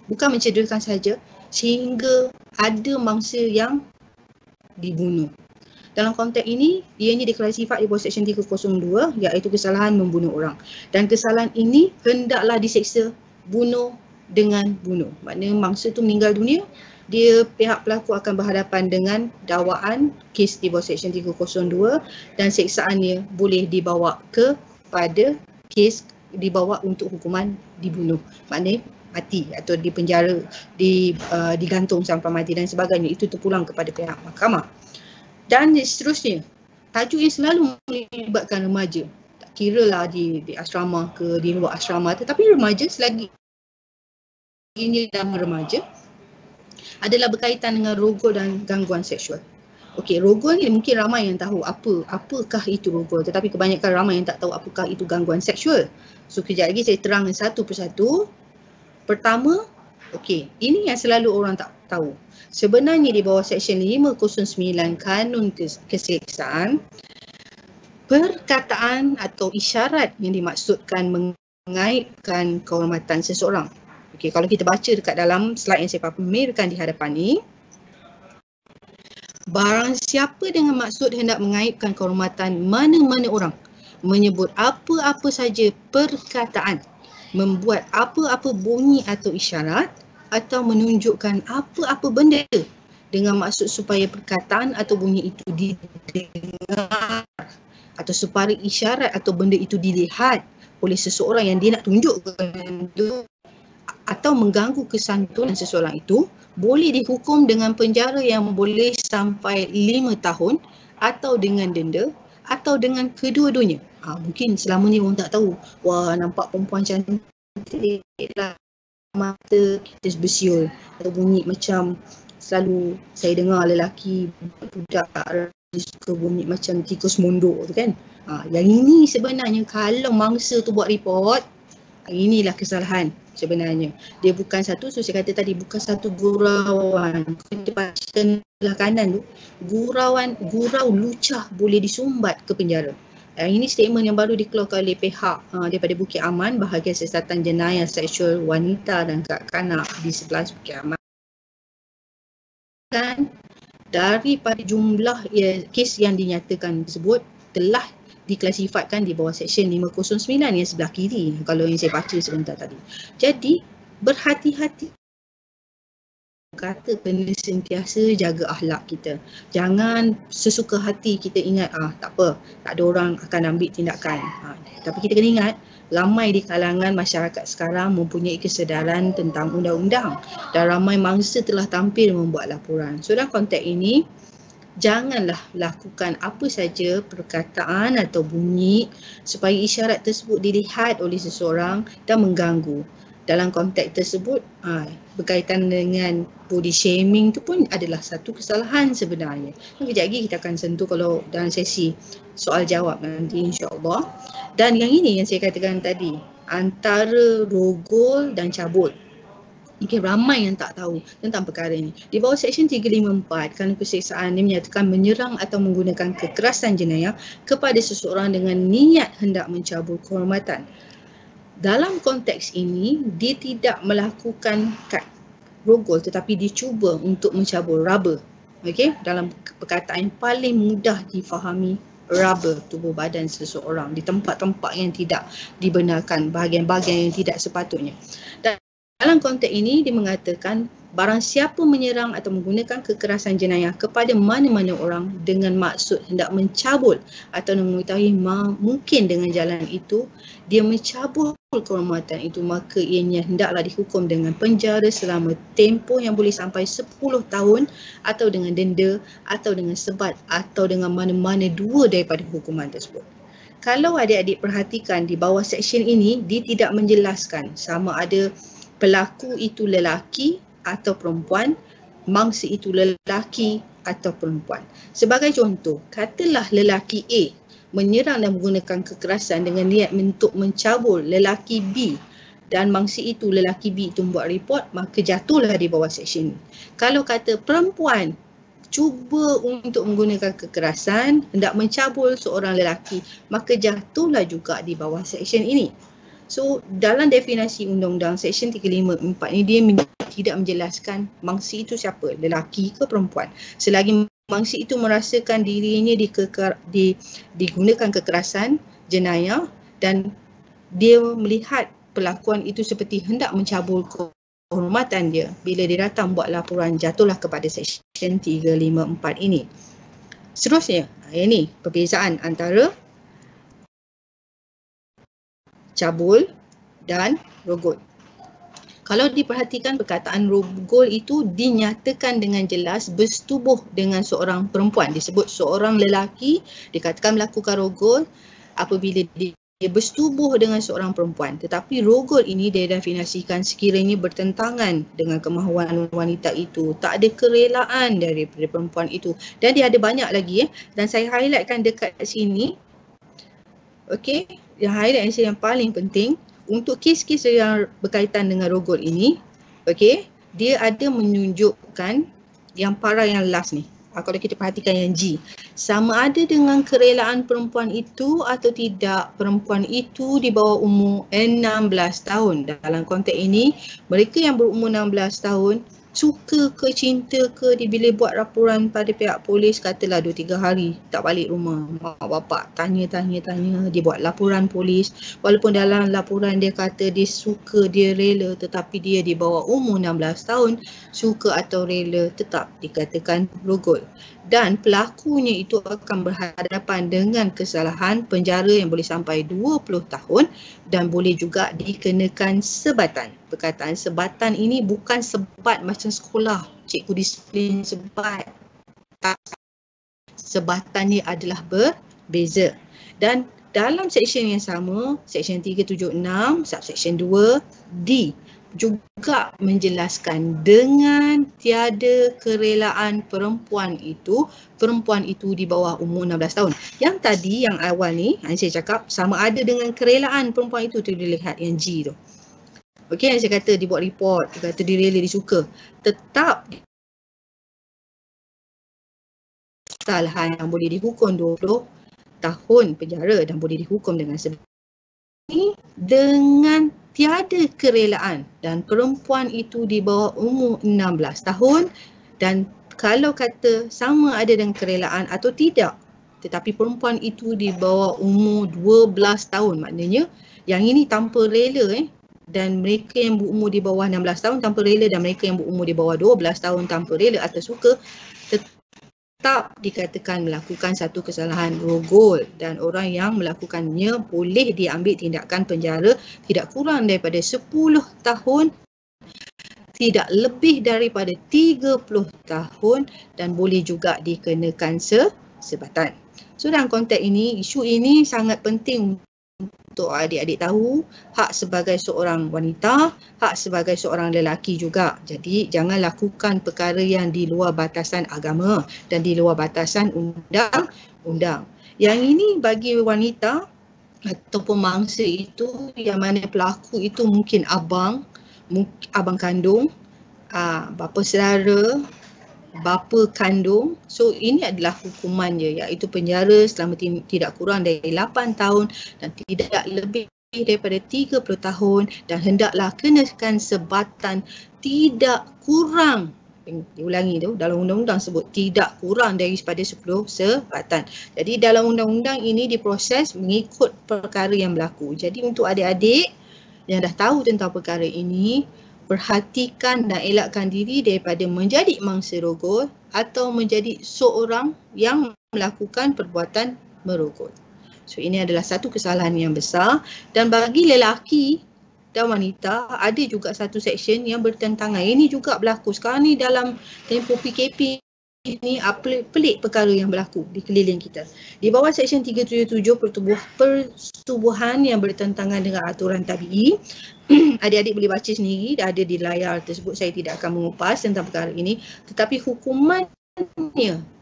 bukan mencederakan saja, sehingga ada mangsa yang dibunuh. Dalam konteks ini, ianya diklasifikasi di bawah Seksyen 302, iaitu kesalahan membunuh orang. Dan kesalahan ini hendaklah diseksa bunuh dengan bunuh. Maknanya mangsa itu meninggal dunia, pihak pelaku akan berhadapan dengan dakwaan kes di bawah Seksyen 302 dan seksaannya boleh dibawa pada kes dibawa untuk hukuman dibunuh, maknanya mati atau dipenjara, digantung sampai mati dan sebagainya. Itu terpulang kepada pihak mahkamah. Dan seterusnya, tajuk yang selalu melibatkan remaja, tak kira lah di asrama ke di luar asrama, tetapi remaja selagi ini nama remaja adalah berkaitan dengan rogol dan gangguan seksual. Okey, rogol ni mungkin ramai yang tahu apakah itu rogol, tetapi kebanyakan ramai yang tak tahu apakah itu gangguan seksual. So kejap lagi saya terangkan satu persatu. Pertama, okey, ini yang selalu orang tak tahu. Sebenarnya di bawah Seksyen 509 Kanun Keseksaan, perkataan atau isyarat yang dimaksudkan mengaibkan kehormatan seseorang. Okey, kalau kita baca dekat dalam slide yang saya pamerkan di hadapan ni, barang siapa dengan maksud hendak mengaibkan kehormatan mana-mana orang, menyebut apa-apa saja perkataan, membuat apa-apa bunyi atau isyarat, atau menunjukkan apa-apa benda dengan maksud supaya perkataan atau bunyi itu didengar, atau supaya isyarat atau benda itu dilihat oleh seseorang yang dia nak tunjukkan itu, atau mengganggu kesantunan seseorang itu, boleh dihukum dengan penjara yang boleh sampai 5 tahun atau dengan denda atau dengan kedua-duanya. Mungkin selama ni orang tak tahu, wah nampak perempuan cantik lah, mata kita bersiul, atau bunyi macam selalu saya dengar lelaki budak suka bunyi macam tikus mondok tu kan. Yang ini sebenarnya kalau mangsa tu buat report, inilah kesalahan sebenarnya. Dia bukan satu, so saya kata tadi, bukan satu gurauan. Kita baca belah kanan tu, gurau lucah boleh disumbat ke penjara. Ini statement yang baru dikeluarkan oleh pihak daripada Bukit Aman, Bahagian Siasatan Jenayah Seksual Wanita dan Kanak-kanak di 11 Bukit Aman. Dan daripada jumlah kes yang dinyatakan tersebut telah diklasifikasikan di bawah Seksyen 509 yang sebelah kiri, kalau yang saya baca sebentar tadi. Jadi berhati-hati, kata kena sentiasa jaga akhlak kita. Jangan sesuka hati kita ingat tak apa, tak ada orang akan ambil tindakan. Tapi kita kena ingat, ramai di kalangan masyarakat sekarang mempunyai kesedaran tentang undang-undang dan ramai mangsa telah tampil membuat laporan. So dalam konteks ini, janganlah lakukan apa saja perkataan atau bunyi supaya isyarat tersebut dilihat oleh seseorang dan mengganggu. Dalam konteks tersebut, berkaitan dengan body shaming tu pun adalah satu kesalahan sebenarnya. Kejap lagi kita akan sentuh kalau dalam sesi soal jawab nanti insya-Allah. Dan yang ini yang saya katakan tadi, antara rogol dan cabul. Okay, ramai yang tak tahu tentang perkara ini. Di bawah Seksyen 354, kerana perseksaan ini menyatakan menyerang atau menggunakan kekerasan jenayah kepada seseorang dengan niat hendak mencabul kehormatan. Dalam konteks ini, dia tidak melakukan rogol tetapi dia cuba untuk mencabul raba. Okey, dalam perkataan yang paling mudah difahami, raba tubuh badan seseorang di tempat-tempat yang tidak dibenarkan, bahagian-bahagian yang tidak sepatutnya. Dan dalam konteks ini dia mengatakan barang siapa menyerang atau menggunakan kekerasan jenayah kepada mana-mana orang dengan maksud hendak mencabul atau mengetahui mungkin dengan jalan itu dia mencabul kehormatan itu, maka ianya hendaklah dihukum dengan penjara selama tempoh yang boleh sampai 10 tahun atau dengan denda atau dengan sebat atau dengan mana-mana dua daripada hukuman tersebut. Kalau adik-adik perhatikan di bawah seksyen ini, dia tidak menjelaskan sama ada pelaku itu lelaki atau perempuan, mangsa itu lelaki atau perempuan. Sebagai contoh, katalah lelaki A menyerang dan menggunakan kekerasan dengan niat untuk mencabul lelaki B dan mangsa itu lelaki B itu membuat report, maka jatuhlah di bawah seksyen ini. Kalau kata perempuan cuba untuk menggunakan kekerasan hendak mencabul seorang lelaki, maka jatuhlah juga di bawah seksyen ini. So dalam definisi undang-undang Seksyen 354 ni dia tidak menjelaskan mangsa itu siapa, lelaki ke perempuan. Selagi mangsa itu merasakan dirinya digunakan kekerasan jenayah dan dia melihat pelakuan itu seperti hendak mencabul kehormatan dia, bila dia datang buat laporan jatuhlah kepada Seksyen 354 ini. Seterusnya, ini perbezaan antara cabul dan rogol. Kalau diperhatikan perkataan rogol itu dinyatakan dengan jelas bersetubuh dengan seorang perempuan. Disebut seorang lelaki dikatakan melakukan rogol apabila dia bersetubuh dengan seorang perempuan. Tetapi rogol ini dia definisikan sekiranya bertentangan dengan kemahuan wanita itu. Tak ada kerelaan daripada perempuan itu. Dan dia ada banyak lagi dan saya highlightkan dekat sini. Okey, yang highlight yang paling penting untuk kes-kes yang berkaitan dengan rogol ini, okey, dia ada menunjukkan yang para yang last ni. Kalau kita perhatikan yang G, sama ada dengan kerelaan perempuan itu atau tidak, perempuan itu di bawah umur 16 tahun. Dalam konteks ini, mereka yang berumur 16 tahun suka ke cinta ke dia bila buat laporan pada pihak polis, katalah 2-3 hari tak balik rumah, mak bapak tanya dia buat laporan polis, walaupun dalam laporan dia kata dia suka, dia rela, tetapi dia di bawah umur 16 tahun, suka atau rela tetap dikatakan rogol. Dan pelakunya itu akan berhadapan dengan kesalahan penjara yang boleh sampai 20 tahun dan boleh juga dikenakan sebatan. Perkataan sebatan ini bukan sebat macam sekolah, cikgu disiplin sebat. Sebatannya adalah berbeza. Dan dalam seksyen yang sama, seksyen 376, subseksyen 2, D juga menjelaskan dengan tiada kerelaan perempuan itu di bawah umur 16 tahun. Yang tadi, yang awal ni, saya cakap sama ada dengan kerelaan perempuan itu, tu dilihat yang G tu. Okey, yang saya kata dibuat report, dia kata dia rela, dia suka. Tetap kesalahan yang boleh dihukum 20 tahun penjara dan boleh dihukum dengan ini dengan tiada kerelaan dan perempuan itu di bawah umur 16 tahun dan kalau kata sama ada dengan kerelaan atau tidak tetapi perempuan itu di bawah umur 12 tahun, maknanya yang ini tanpa rela dan mereka yang berumur di bawah 16 tahun tanpa rela dan mereka yang berumur di bawah 12 tahun tanpa rela atau suka tetap dikatakan melakukan satu kesalahan rogol dan orang yang melakukannya boleh diambil tindakan penjara tidak kurang daripada 10 tahun, tidak lebih daripada 30 tahun dan boleh juga dikenakan sebatan. So dalam konteks ini, isu ini sangat penting untuk adik-adik tahu, hak sebagai seorang wanita, hak sebagai seorang lelaki juga. Jadi jangan lakukan perkara yang di luar batasan agama dan di luar batasan undang-undang. Yang ini bagi wanita, ataupun mangsa itu yang mana pelaku itu mungkin abang kandung, bapa saudara, bapa kandung. So ini adalah hukumannya, iaitu penjara selama tidak kurang dari 8 tahun dan tidak lebih daripada 30 tahun dan hendaklah kenakan sebatan tidak kurang, diulangi tu, dalam undang-undang sebut tidak kurang daripada 10 sebatan. Jadi dalam undang-undang ini diproses mengikut perkara yang berlaku. Jadi untuk adik-adik yang dah tahu tentang perkara ini, perhatikan dan elakkan diri daripada menjadi mangsa rogol atau menjadi seorang yang melakukan perbuatan merogol. So ini adalah satu kesalahan yang besar, dan bagi lelaki dan wanita ada juga satu seksyen yang bertentangan. Ini juga berlaku sekarang ni dalam tempoh PKP ini, pelik perkara yang berlaku di keliling kita. Di bawah seksyen 377 persetubuhan yang bertentangan dengan aturan tabi'i, adik-adik boleh baca sendiri, dah ada di layar tersebut, saya tidak akan mengupas tentang perkara ini. Tetapi hukumannya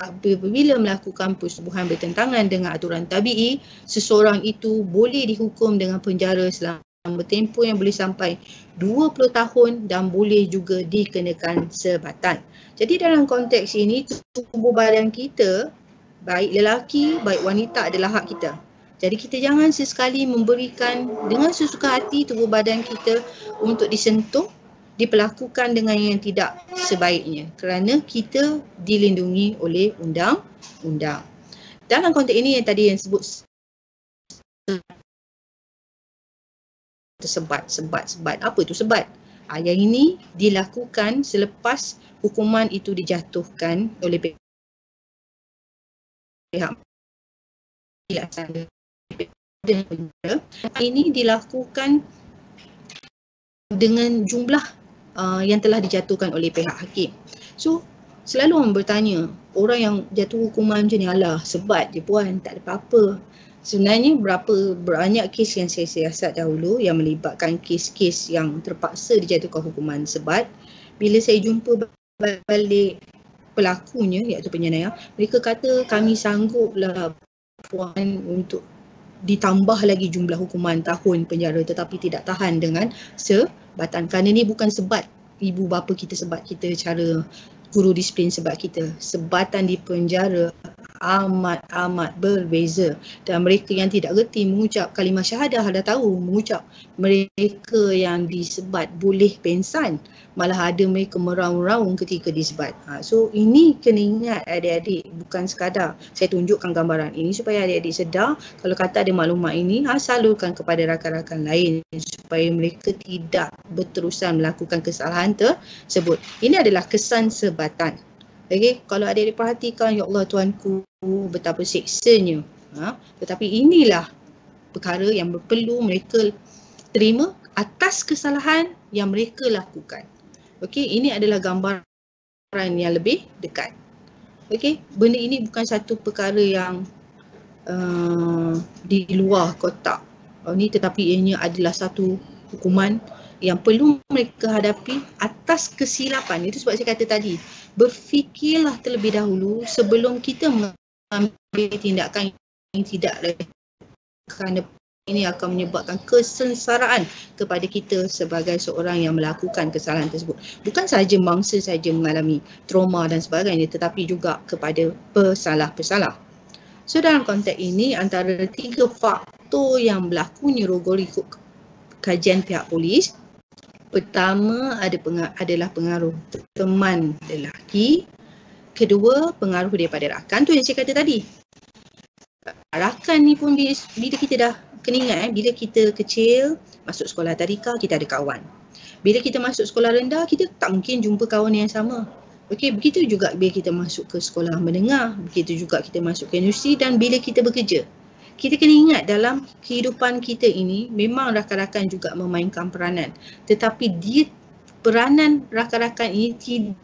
apabila melakukan persetubuhan bertentangan dengan aturan tabi'i, seseorang itu boleh dihukum dengan penjara selama bertempoh yang boleh sampai 20 tahun dan boleh juga dikenakan sebatan. Jadi dalam konteks ini, tubuh badan kita, baik lelaki, baik wanita, adalah hak kita. Jadi kita jangan sesekali memberikan dengan sesuka hati tubuh badan kita untuk disentuh, diperlakukan dengan yang tidak sebaiknya, kerana kita dilindungi oleh undang-undang. Dalam konteks ini yang tadi yang sebut sebat. Apa itu sebat? Yang ini dilakukan selepas hukuman itu dijatuhkan oleh pihak ini dilakukan dengan jumlah yang telah dijatuhkan oleh pihak hakim. So selalu orang bertanya, orang yang jatuh hukuman macam ni, alah sebat je puan, tak ada apa-apa. Sebenarnya banyak kes yang saya siasat dahulu yang melibatkan kes-kes yang terpaksa dijatuhkan hukuman sebat. Bila saya jumpa balik pelakunya, iaitu penjenayah, mereka kata kami sangguplah puan untuk ditambah lagi jumlah hukuman tahun penjara, tetapi tidak tahan dengan sebatan. Kerana ni bukan sebat ibu bapa kita sebat kita, cara guru disiplin sebat kita. Sebatan di penjara amat berbeza, dan mereka yang tidak reti mengucap kalimah syahadah dah tahu mengucap. Mereka yang disebat boleh pensan, malah ada mereka meraung-raung ketika disebat. So ini kena ingat adik-adik, bukan sekadar saya tunjukkan gambaran ini supaya adik-adik sedar, kalau kata ada maklumat ini, salurkan kepada rakan-rakan lain supaya mereka tidak berterusan melakukan kesalahan tersebut. Ini adalah kesan sebatan. Okay, kalau adik-adik perhatikan, ya Allah Tuanku, betapa seksanya. Tetapi inilah perkara yang perlu mereka terima atas kesalahan yang mereka lakukan. Okey, ini adalah gambaran yang lebih dekat. Okey, benda ini bukan satu perkara yang di luar kotak. Ini tetapi ianya adalah satu hukuman yang perlu mereka hadapi atas kesilapan. Itu sebab saya kata tadi, berfikirlah terlebih dahulu sebelum kita mengambil tindakan yang tidak relevan, kerana ini akan menyebabkan kesengsaraan kepada kita sebagai seorang yang melakukan kesalahan tersebut. Bukan sahaja mangsa saja mengalami trauma dan sebagainya, tetapi juga kepada pesalah-pesalah. So dalam konteks ini, antara 3 faktor yang berlakunya rogol ikut kajian pihak polis, pertama adalah pengaruh teman lelaki, kedua pengaruh daripada rakan. Tu yang saya kata tadi, rakan ni pun bila kita dah kena ingat, bila kita kecil masuk sekolah tadika, kita ada kawan. Bila kita masuk sekolah rendah, kita tak mungkin jumpa kawan yang sama. Okey, begitu juga bila kita masuk ke sekolah menengah, begitu juga kita masuk ke universiti, dan bila kita bekerja. Kita kena ingat dalam kehidupan kita ini memang rakan-rakan juga memainkan peranan, tetapi peranan rakan-rakan ini tidak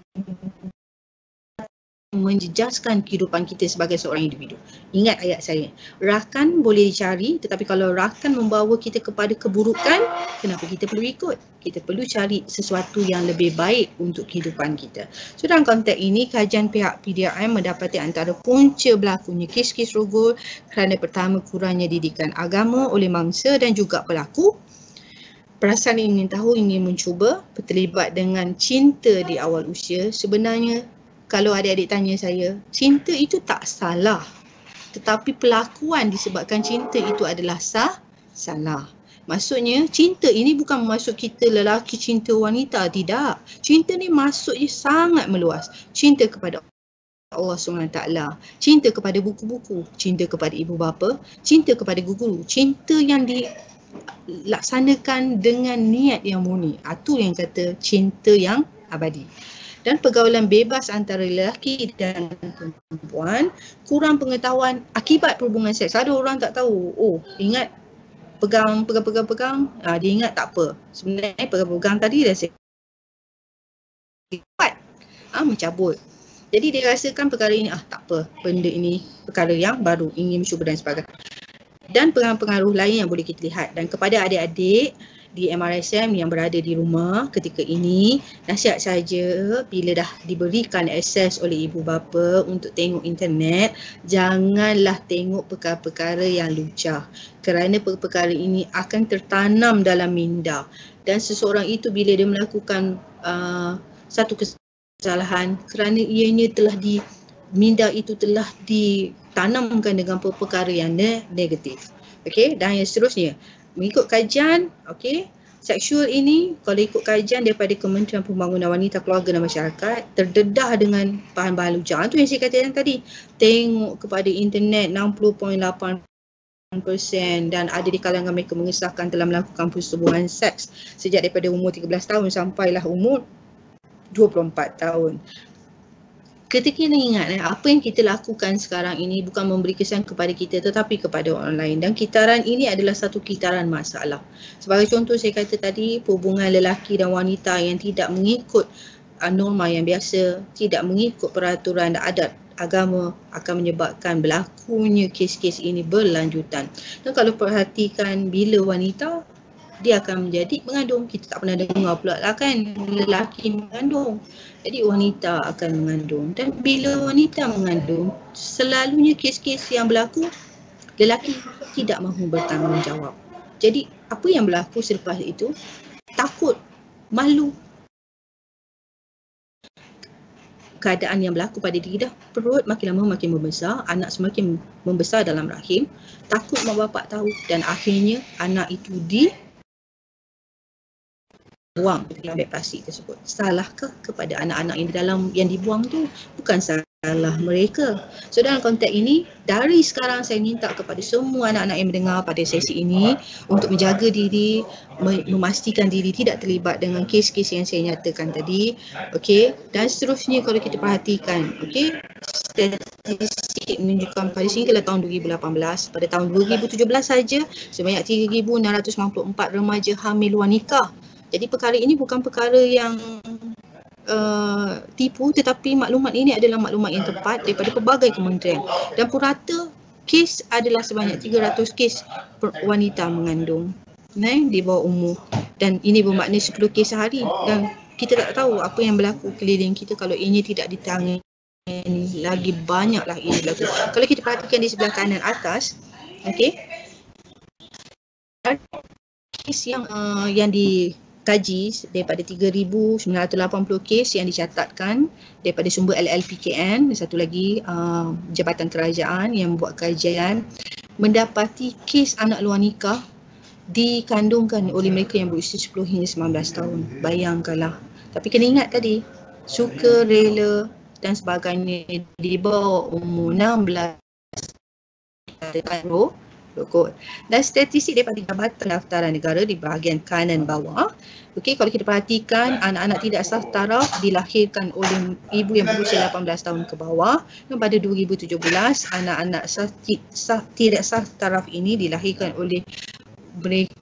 menjejaskan kehidupan kita sebagai seorang individu. Ingat ayat saya, rakan boleh dicari, tetapi kalau rakan membawa kita kepada keburukan, kenapa kita perlu ikut? Kita perlu cari sesuatu yang lebih baik untuk kehidupan kita. So dalam konteks ini, kajian pihak PDRM mendapati antara punca berlakunya kes-kes rogol kerana pertama kurangnya didikan agama oleh mangsa dan juga pelaku, perasaan ingin tahu, ingin mencuba, terlibat dengan cinta di awal usia. Sebenarnya kalau adik-adik tanya saya, cinta itu tak salah. Tetapi pelakuan disebabkan cinta itu adalah salah. Maksudnya cinta ini bukan maksud kita lelaki cinta wanita, tidak. Cinta ni maksudnya sangat meluas. Cinta kepada Allah SWT, cinta kepada buku-buku, cinta kepada ibu bapa, cinta kepada guru, cinta yang dilaksanakan dengan niat yang murni. Itu yang kata cinta yang abadi. Dan pergaulan bebas antara lelaki dan perempuan, kurang pengetahuan akibat perhubungan seks. Ada orang tak tahu, ingat pegang, dia ingat tak apa. Sebenarnya pegang tadi dah cepat, mencabut. Jadi dia rasakan perkara ini, tak apa, benda ini perkara yang baru, ingin mencuba dan sebagainya. Dan pengaruh-pengaruh lain yang boleh kita lihat. Dan kepada adik-adik di MRSM yang berada di rumah ketika ini, nasihat saja bila dah diberikan akses oleh ibu bapa untuk tengok internet, janganlah tengok perkara-perkara yang lucah. Kerana perkara ini akan tertanam dalam minda. Dan seseorang itu bila dia melakukan satu kesalahan, kerana ianya telah minda itu telah ditanamkan dengan perkara yang negatif. Okey, dan yang seterusnya, mengikut kajian, seksual ini kalau ikut kajian daripada Kementerian Pembangunan Wanita, Keluarga dan Masyarakat, terdedah dengan bahan-bahan lucah. Itu yang saya katakan tadi. Tengok kepada internet 60.8% dan ada di kalangan mereka mengesahkan telah melakukan persetubuhan seks sejak daripada umur 13 tahun sampailah umur 24 tahun. Ketika ini ingat, apa yang kita lakukan sekarang ini bukan memberi kesan kepada kita tetapi kepada orang lain. Dan kitaran ini adalah satu kitaran masalah. Sebagai contoh saya kata tadi, hubungan lelaki dan wanita yang tidak mengikut norma yang biasa, tidak mengikut peraturan dan adat agama akan menyebabkan berlakunya kes-kes ini berlanjutan. Dan kalau perhatikan, bila wanita, dia akan menjadi mengandung. Kita tak pernah dengar pula lah kan lelaki mengandung. Jadi wanita akan mengandung. Dan bila wanita mengandung, selalunya kes-kes yang berlaku, lelaki tidak mahu bertanggungjawab. Jadi apa yang berlaku selepas itu? Takut, malu. Keadaan yang berlaku pada diri dah, perut makin lama makin membesar, anak semakin membesar dalam rahim, takut mak bapak tahu dan akhirnya anak itu buang dalam beg plastik tersebut. Salahkah kepada anak-anak yang di dalam yang dibuang tu? Bukan salah mereka. So dalam konteks ini, dari sekarang saya minta kepada semua anak-anak yang mendengar pada sesi ini untuk menjaga diri, memastikan diri tidak terlibat dengan kes-kes yang saya nyatakan tadi. Okey, dan seterusnya kalau kita perhatikan, statistik menunjukkan pada sehinggalah tahun 2018, pada tahun 2017 saja sebanyak 3,694 remaja hamil wanita. Jadi perkara ini bukan perkara yang tipu, tetapi maklumat ini adalah maklumat yang tepat daripada pelbagai kementerian. Dan purata kes adalah sebanyak 300 kes wanita mengandung di bawah umur. Dan ini bermakna 10 kes sehari. Dan kita tak tahu apa yang berlaku keliling kita kalau ini tidak ditangani. Lagi banyaklah ini berlaku. Kalau kita perhatikan di sebelah kanan atas, kes yang dikaji daripada 3,980 kes yang dicatatkan daripada sumber LLPKN, satu lagi Jabatan Kerajaan yang membuat kajian, mendapati kes anak luar nikah dikandungkan oleh mereka yang berusia 10 hingga 19 tahun. Bayangkanlah. Tapi kena ingat tadi, suka, rela dan sebagainya di bawah umur 16 tahun. Dan statistik daripada Jabatan Pendaftaran Negara di bahagian kanan bawah, kalau kita perhatikan, anak-anak tidak sah taraf dilahirkan oleh ibu yang berusia 18 tahun ke bawah, dan pada 2017 anak-anak tidak sah taraf ini dilahirkan oleh mereka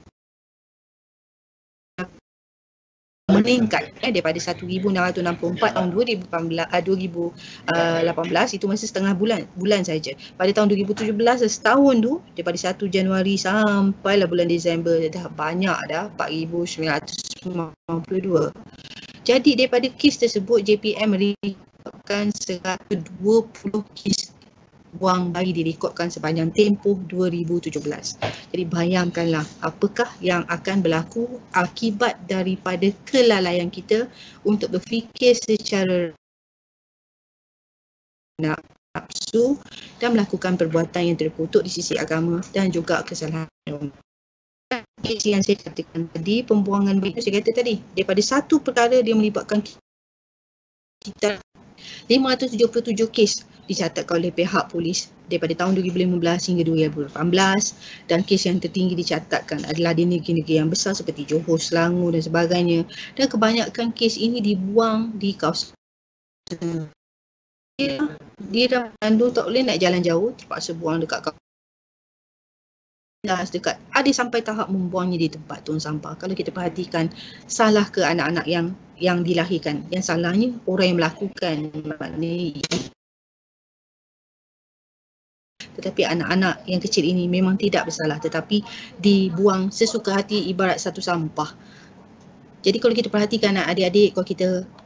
meningkat daripada 1,664 tahun 2018 itu masih setengah bulan saja. Pada tahun 2017 setahun tu daripada 1 Januari sampailah bulan Disember dah banyak dah 4,992. Jadi daripada kes tersebut JPM merekodkan 120 kes buang bayi direkodkan sepanjang tempoh 2017. Jadi bayangkanlah apakah yang akan berlaku akibat daripada kelalaian kita untuk berfikir secara nafsu dan melakukan perbuatan yang terkutuk di sisi agama dan juga kesalahan. Kes yang saya katakan tadi, pembuangan bayi itu saya kata tadi, daripada satu perkara dia melibatkan kita 577 kes dicatatkan oleh pihak polis daripada tahun 2015 hingga 2018 dan kes yang tertinggi dicatatkan adalah di negeri-negeri yang besar seperti Johor, Selangor dan sebagainya, dan kebanyakan kes ini dibuang di kawasan dia dah Bandung, tak boleh nak jalan jauh, terpaksa buang dekat dekat ada sampai tahap membuangnya di tempat tong sampah. Kalau kita perhatikan, salah ke anak-anak yang dilahirkan? Yang salahnya orang yang melakukan, maknanya. Tetapi anak-anak yang kecil ini memang tidak bersalah tetapi dibuang sesuka hati ibarat satu sampah. Jadi kalau kita perhatikan adik-adik, kalau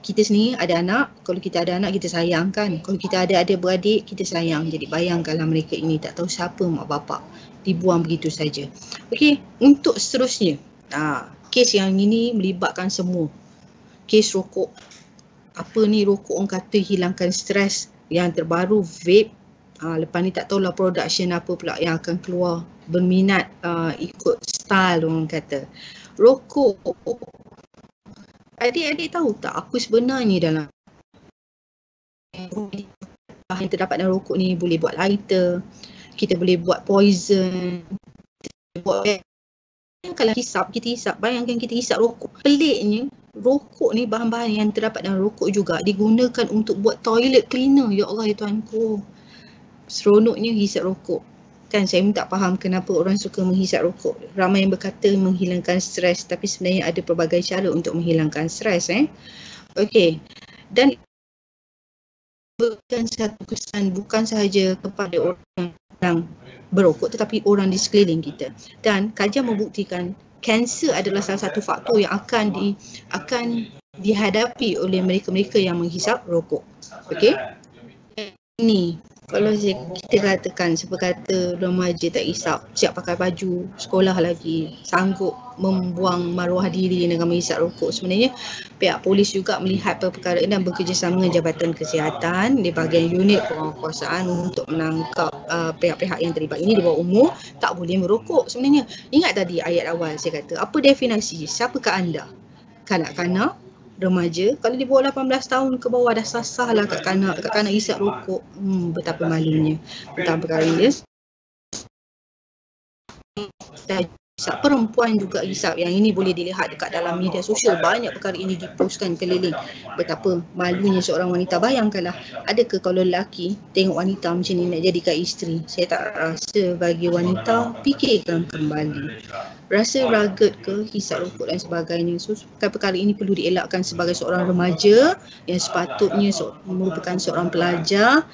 kita sendiri ada anak, kalau kita ada anak kita sayang kan. Kalau kita ada adik-beradik kita sayang. Jadi bayangkanlah mereka ini tak tahu siapa mak bapak, dibuang begitu saja. Okey, untuk seterusnya. Kes yang ini melibatkan semua. Kes rokok. Apa ni rokok orang kata hilangkan stres. Yang terbaru vape. Lepas ni tak tahulah production apa pula yang akan keluar. Berminat ikut style orang kata. Rokok. Adik-adik tahu tak apa sebenarnya dalam yang terdapat dalam rokok ni? Boleh buat lighter, kita boleh buat poison, kalau kita hisap, bayangkan kita hisap rokok. Peliknya, rokok ni bahan-bahan yang terdapat dalam rokok juga digunakan untuk buat toilet cleaner. Ya Allah ya Tuhanku. Seronoknya hisap rokok. Kan saya minta faham kenapa orang suka menghisap rokok. Ramai yang berkata menghilangkan stres, tapi sebenarnya ada pelbagai cara untuk menghilangkan stres. Okey. Dan bukan satu kesan, bukan sahaja kepada orang yang berokok tetapi orang di sekeliling kita. Dan kajian membuktikan kanser adalah salah satu faktor yang akan dihadapi oleh mereka-mereka yang menghisap rokok. Okey. Ini kalau kita katakan seperti remaja tak hisap, siap pakai baju sekolah lagi, sanggup membuang maruah diri dengan menghisap rokok. Sebenarnya pihak polis juga melihat perkara ini dan bekerjasama dengan Jabatan Kesihatan di bahagian unit penguasaan untuk menangkap pihak-pihak yang terlibat ini di bawah umur tak boleh merokok. Sebenarnya ingat tadi ayat awal saya kata, apa definisi siapakah anda? Kanak-kanak, remaja, kalau di bawah 18 tahun ke bawah dah sasah lah kat kanak hisap rokok. Betapa malunya. Betapa perkara ini. Hisap, perempuan juga hisap. Yang ini boleh dilihat dekat dalam media sosial. Banyak perkara ini dipostkan keliling. Betapa malunya seorang wanita. Bayangkanlah, adakah kalau lelaki tengok wanita macam ni nak jadikan isteri? Saya tak rasa bagi wanita, fikirkan kembali. Rasa rugged ke, hisap rokok dan sebagainya. So perkara ini perlu dielakkan sebagai seorang remaja yang sepatutnya merupakan seorang pelajar.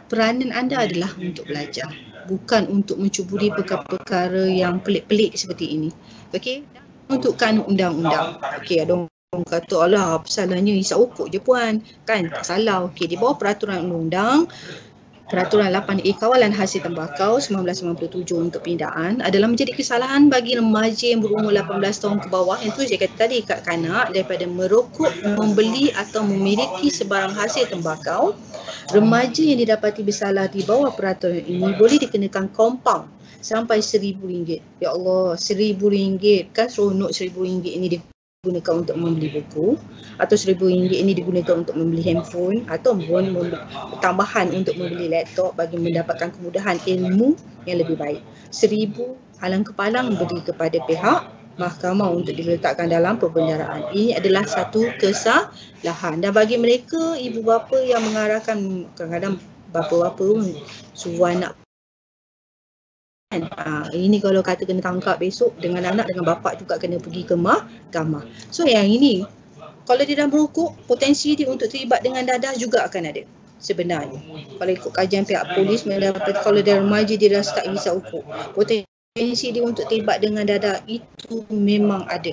Peranan anda adalah untuk belajar, bukan untuk mencuburi perkara-perkara yang pelik-pelik seperti ini. Okey, untukkan undang-undang. Okey, ada orang kata, alah apa salahnya hisap rokok je puan. Kan tak salah. Okey, di bawah peraturan undang-undang Peraturan 8A Kawalan Hasil Tembakau 1997 untuk pindaan adalah menjadi kesalahan bagi remaja yang berumur 18 tahun ke bawah, yang tu saya kata tadi kat kanak, daripada merokok, membeli atau memiliki sebarang hasil tembakau. Remaja yang didapati bersalah di bawah peraturan ini boleh dikenakan kompaun sampai RM1,000. Ya Allah, RM1,000. Kan seronok RM1,000 ini digunakan untuk membeli buku, atau RM1,000 ini digunakan untuk membeli handphone, atau tambahan untuk membeli laptop bagi mendapatkan kemudahan ilmu yang lebih baik. RM1,000 halang kepalang beri kepada pihak mahkamah untuk diletakkan dalam perbendaraan. Ini adalah satu kesalahan. Dan bagi mereka ibu bapa yang mengarahkan, kadang-kadang bapa-bapa suruh anak Ini kalau kata kena tangkap besok, dengan anak dengan bapak juga kena pergi ke mahkamah. So yang ini, kalau dia dah merokok, potensi dia untuk terlibat dengan dadah juga akan ada sebenarnya. Kalau ikut kajian pihak polis mendapat, kalau dia remaja dia dah start hisap rokok, potensi dia untuk terlibat dengan dadah itu memang ada.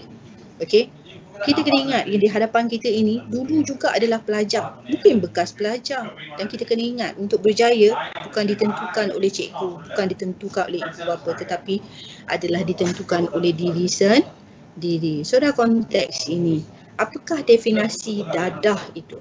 Okey. Kita kena ingat yang di hadapan kita ini dulu juga adalah pelajar, bukan bekas pelajar. Dan kita kena ingat untuk berjaya bukan ditentukan oleh cikgu, bukan ditentukan oleh ibu bapa, tetapi adalah ditentukan oleh diri sendiri. So dalam konteks ini, apakah definisi dadah itu?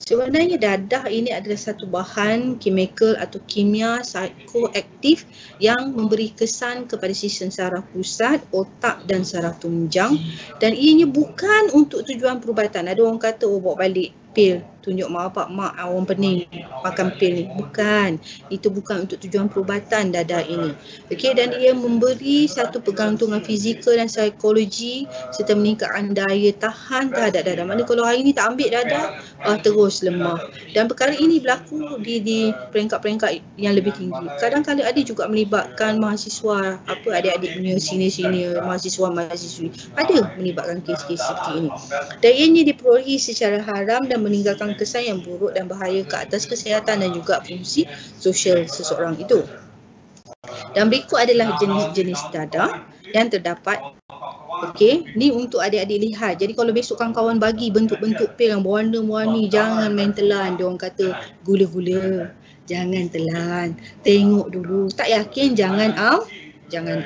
Sebenarnya dadah ini adalah satu bahan kimikal atau kimia psikoaktif yang memberi kesan kepada sistem saraf pusat, otak dan saraf tunjang, dan ianya bukan untuk tujuan perubatan. Ada orang kata bawa balik pil, tunjuk mak bapak, mak orang pening makan pil ni. Bukan, itu bukan untuk tujuan perubatan dadah ini. Okey, dan ia memberi satu pergantungan fizikal dan psikologi serta meningkatkan daya tahan terhadap dadah. Maknanya kalau hari ni tak ambil dadah, terus lemah. Dan perkara ini berlaku di peringkat-peringkat yang lebih tinggi. Kadang-kadang ada juga melibatkan mahasiswa, adik-adik punya senior-senior, mahasiswa-mahasiswi. Ada melibatkan kes-kes seperti ini. Dan ianya diperolehi secara haram dan meninggalkan kesan yang buruk dan bahaya ke atas kesihatan dan juga fungsi sosial seseorang itu. Dan berikut adalah jenis-jenis dadah yang terdapat. Okey, ni untuk adik-adik lihat. Jadi kalau besok kawan-kawan bagi bentuk-bentuk pil yang berwarna-warni, jangan main telan. Dia orang kata gula-gula. Jangan telan. Tengok dulu. Tak yakin jangan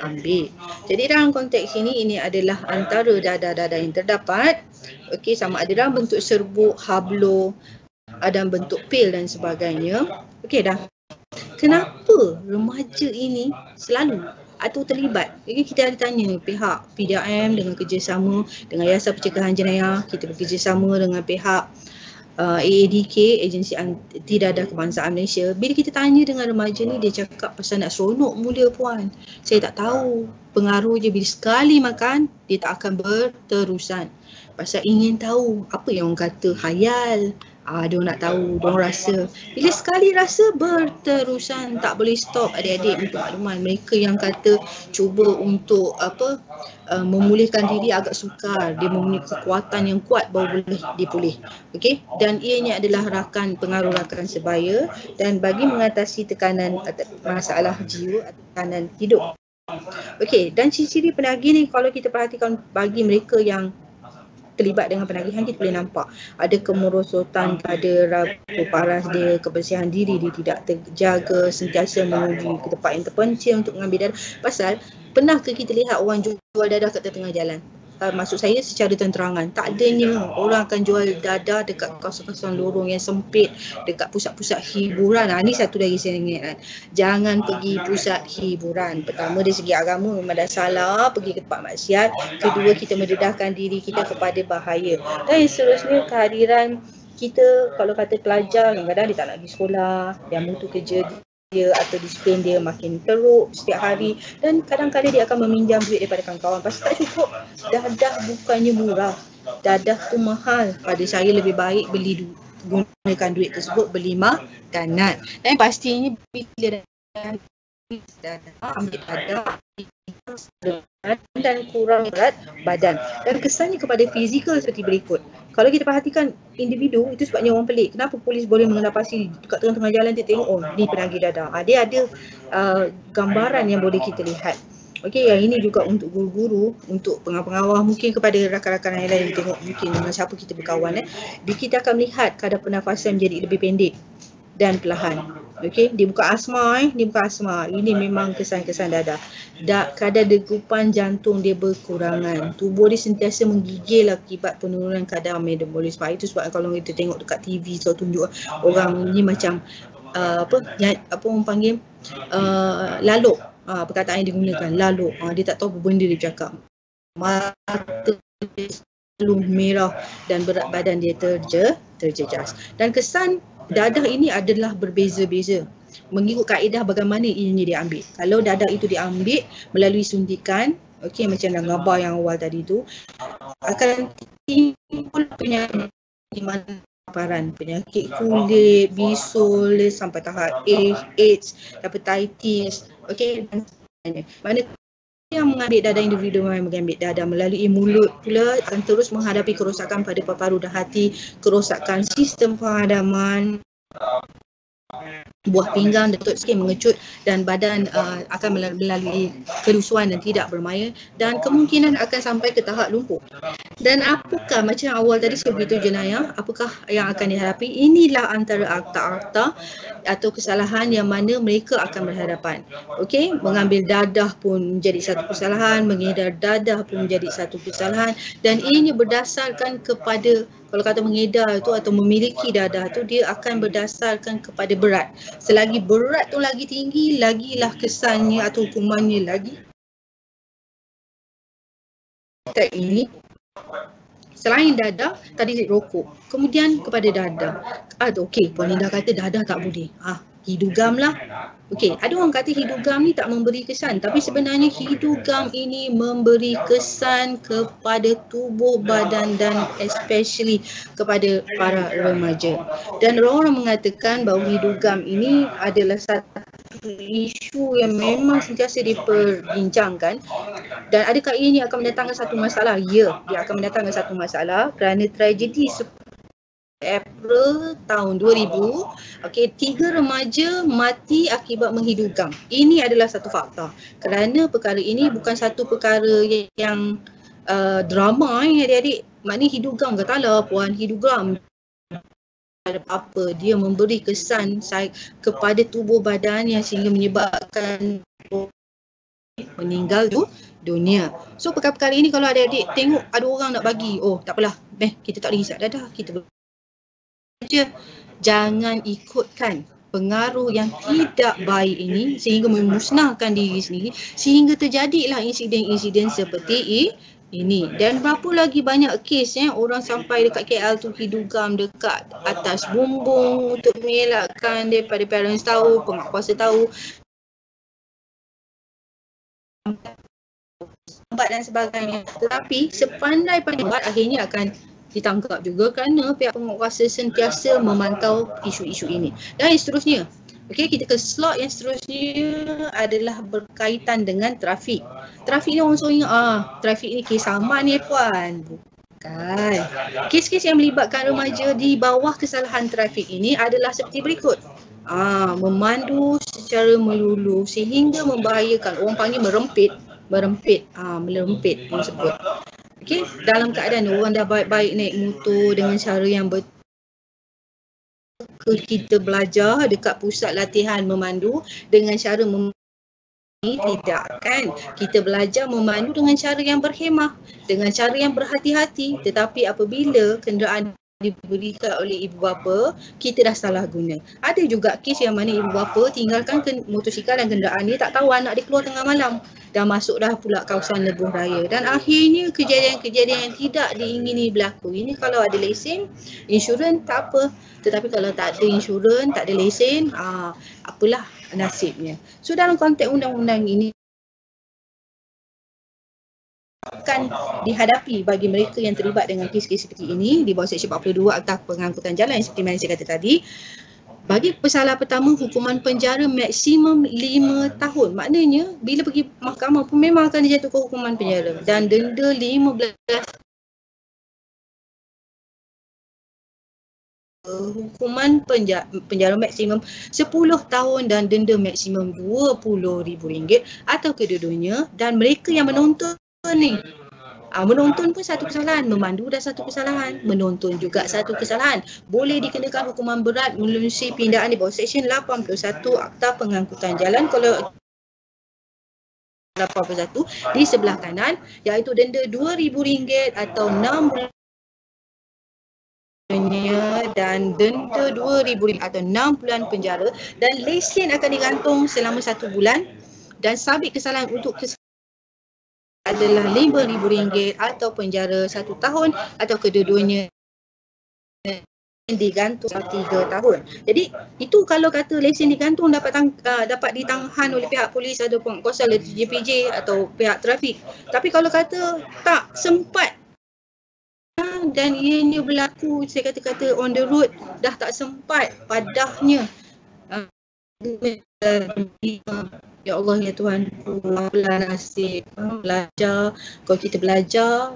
ambil. Jadi dalam konteks ini adalah antara dadah-dadah yang terdapat. Okey, sama ada dalam bentuk serbuk, hablo, dan bentuk pil dan sebagainya. Okey dah. Kenapa remaja ini selalu atau terlibat? Jadi kita ada tanya pihak PDRM dengan kerjasama dengan Yayasan Pencegahan Jenayah, kita bekerjasama dengan pihak AADK, Agensi Anti Dadah Kebangsaan Malaysia. Bila kita tanya dengan remaja ni, dia cakap pasal nak seronok mula puan. Saya tak tahu pengaruh je, bila sekali makan dia tak akan berterusan. Pasal ingin tahu apa yang orang kata khayal. Dia nak tahu, dia rasa. Bila sekali rasa berterusan, tak boleh stop. Adik-adik untuk makluman, mereka yang kata cuba untuk memulihkan diri agak sukar, dia mempunyai kekuatan yang kuat baru boleh dipulih. Okey, dan ianya adalah pengaruh rakan sebaya dan bagi mengatasi tekanan masalah jiwa atau tekanan hidup. Okey, dan ciri-ciri penagih ni kalau kita perhatikan bagi mereka yang terlibat dengan penagihan, kita boleh nampak ada kemerosotan pada ragu paras dia, kebersihan diri dia tidak terjaga, sentiasa menuju ke tempat yang terpencil untuk mengambil dadah. Pasal pernah ke kita lihat orang jual dadah kat tengah jalan? Maksud saya secara terang-terangan, tak adanya orang akan jual dadah dekat kawasan-kawasan lorong yang sempit, dekat pusat-pusat hiburan. Ni satu dari saya ingat, jangan pergi pusat hiburan. Pertama, dari segi agama memang dah salah pergi ke tempat maksiat. Kedua, kita mendedahkan diri kita kepada bahaya. Dan yang seterusnya, kehadiran kita, kalau kata pelajar, kadang-kadang dia tak nak pergi sekolah, dia mutu kerja dia atau disiplin dia makin teruk setiap hari, dan kadang-kadang dia akan meminjam duit daripada kawan-kawan pasal tak cukup. Dadah bukannya murah, dadah tu mahal. Pada saya lebih baik gunakan duit tersebut beli makanan. Dan pastinya bila ambil dadah dan kurang berat badan, dan kesannya kepada fizikal seperti berikut. Kalau kita perhatikan individu itu, sebabnya orang pelik. Kenapa polis boleh mengendapasi dekat tengah-tengah jalan, dia tengok ni penagih dadah. Dia ada gambaran yang boleh kita lihat. Okey, yang ini juga untuk guru-guru, untuk pengawal-pengawal, mungkin kepada rakan-rakan yang lain tengok mungkin dengan siapa kita berkawan. Kita akan melihat kadar pernafasan menjadi lebih pendek dan perlahan. Okey, dia bukan asma dia bukan asma. Ini memang kesan-kesan dadah. Kadar degupan jantung dia berkurangan. Tubuh dia sentiasa menggigil akibat penurunan kadar metabolisme. Itu sebab kalau kita tengok dekat TV so tunjuk orang ni macam apa orang panggil laluk. Perkataan yang digunakan laluk. Dia tak tahu apa benda dia cakap. Mata selalu merah dan berat badan dia terjejas. Dan kesan dadah ini adalah berbeza-beza mengikut kaedah bagaimana ianya diambil. Kalau dadah itu diambil melalui suntikan, okey, macam dalam gambar yang awal tadi tu, akan timbul penyakit paparan, penyakit kulit, bisul sampai tahap AIDS, hepatitis, okey, dan Mana yang mengambil dadah individu yang mengambil dadah melalui mulut pula akan terus menghadapi kerosakan pada paru-paru dan hati, kerosakan sistem penghadaman, buah pinggang, detuk skin mengecut dan badan akan melalui kelusuan dan tidak bermaya dan kemungkinan akan sampai ke tahap lumpuh. Dan apakah macam awal tadi saya beritahu jenayah, apakah yang akan dihadapi? Inilah antara akta-akta atau kesalahan yang mana mereka akan berhadapan. Okey, mengambil dadah pun menjadi satu kesalahan, mengedar dadah pun menjadi satu kesalahan dan ini berdasarkan kepada, kalau kata mengedar itu atau memiliki dadah tu, dia akan berdasarkan kepada berat. Selagi berat tu lagi tinggi, lagilah kesannya atau hukumannya lagi. Ini selain dadah, tadi rokok, kemudian kepada dadah. Okey, Puan Linda kata dadah tak boleh. Hidugam lah. Okey, ada orang kata hidugam ni tak memberi kesan, tapi sebenarnya hidugam ini memberi kesan kepada tubuh badan dan especially kepada para remaja. Dan orang mengatakan bahawa hidugam ini adalah satu isu yang memang sentiasa diperbincangkan dan adakah ini akan mendatangkan satu masalah? Ya, dia akan mendatangkan satu masalah kerana tragedi April tahun 2000, okey, 3 remaja mati akibat menghidugam. Ini adalah satu fakta. Kerana perkara ini bukan satu perkara yang drama adik-adik. Maknanya hidugam, katalah puan hidugam apa, dia memberi kesan kepada tubuh badannya sehingga menyebabkan meninggal dunia. So perkara-perkara ini kalau adik-adik tengok ada orang nak bagi, tak apalah, kita tak boleh hisap dadah, kita saja jangan ikutkan pengaruh yang tidak baik ini sehingga memusnahkan diri sendiri sehingga terjadilah insiden-insiden seperti ini. Dan berapa lagi banyak kes orang sampai dekat KL tu hidugam dekat atas bumbung untuk mengelakkan daripada parents tahu, pengat kuasa tahu, dan sebagainya. Tetapi sepandai-pandai akhirnya akan ditangkap juga kerana pihak penguasa sentiasa memantau isu-isu ini. Dan seterusnya, okey, kita ke slot yang seterusnya adalah berkaitan dengan trafik. Trafik ni orang selalu ingat, trafik ni kes saman ni puan. Bukan. Kes-kes yang melibatkan remaja di bawah kesalahan trafik ini adalah seperti berikut. Memandu secara melulu sehingga membahayakan, orang panggil merempit tersebut. Okey, dalam keadaan orang dah baik-baik naik motor dengan cara yang betul, kita belajar dekat pusat latihan memandu dengan cara tidak kan. Kita belajar memandu dengan cara yang berhemah, dengan cara yang berhati-hati. Tetapi apabila kenderaan diberikan oleh ibu bapa, kita dah salah guna. Ada juga kes yang mana ibu bapa tinggalkan motosikal dan kenderaan dia, tak tahu anak dia keluar tengah malam, dah masuk dah pula kawasan lebuh raya dan akhirnya kejadian-kejadian yang tidak diingini berlaku. Ini kalau ada lesen, insurans tak apa, tetapi kalau tak ada insurans, tak ada lesen, apalah nasibnya. So dalam konteks undang-undang ini akan dihadapi bagi mereka yang terlibat dengan kes-kes seperti ini di bawah Seksyen 42 Akta Pengangkutan Jalan yang seperti mana saya kata tadi. Bagi pesalah pertama, hukuman penjara maksimum 5 tahun. Maknanya bila pergi mahkamah pun memang akan dijatuhkan hukuman penjara dan denda 15 hukuman penjara maksimum 10 tahun dan denda maksimum RM20,000 atau kedua-duanya. Dan mereka yang menonton ni, menonton pun satu kesalahan, memandu dah satu kesalahan, menonton juga satu kesalahan. Boleh dikenakan hukuman berat melalui pindaan di bawah Seksyen 81 Akta Pengangkutan Jalan. Kalau 81 di sebelah kanan, iaitu denda RM2,000 atau 6 bulan dan denda RM2,000 atau 6 bulan penjara dan lesen akan digantung selama 1 bulan dan sabit kesalahan untuk adalah RM5,000 atau penjara 1 tahun atau kedua-duanya digantung 3 tahun. Jadi itu kalau kata lesen digantung dapat ditahan oleh pihak polis atau penguasa JPJ atau pihak trafik. Tapi kalau kata tak sempat dan ianya berlaku, saya kata on the road, dah tak sempat padahnya Ya Allah, ya Tuhan, apalah nasib belajar. Kalau kita belajar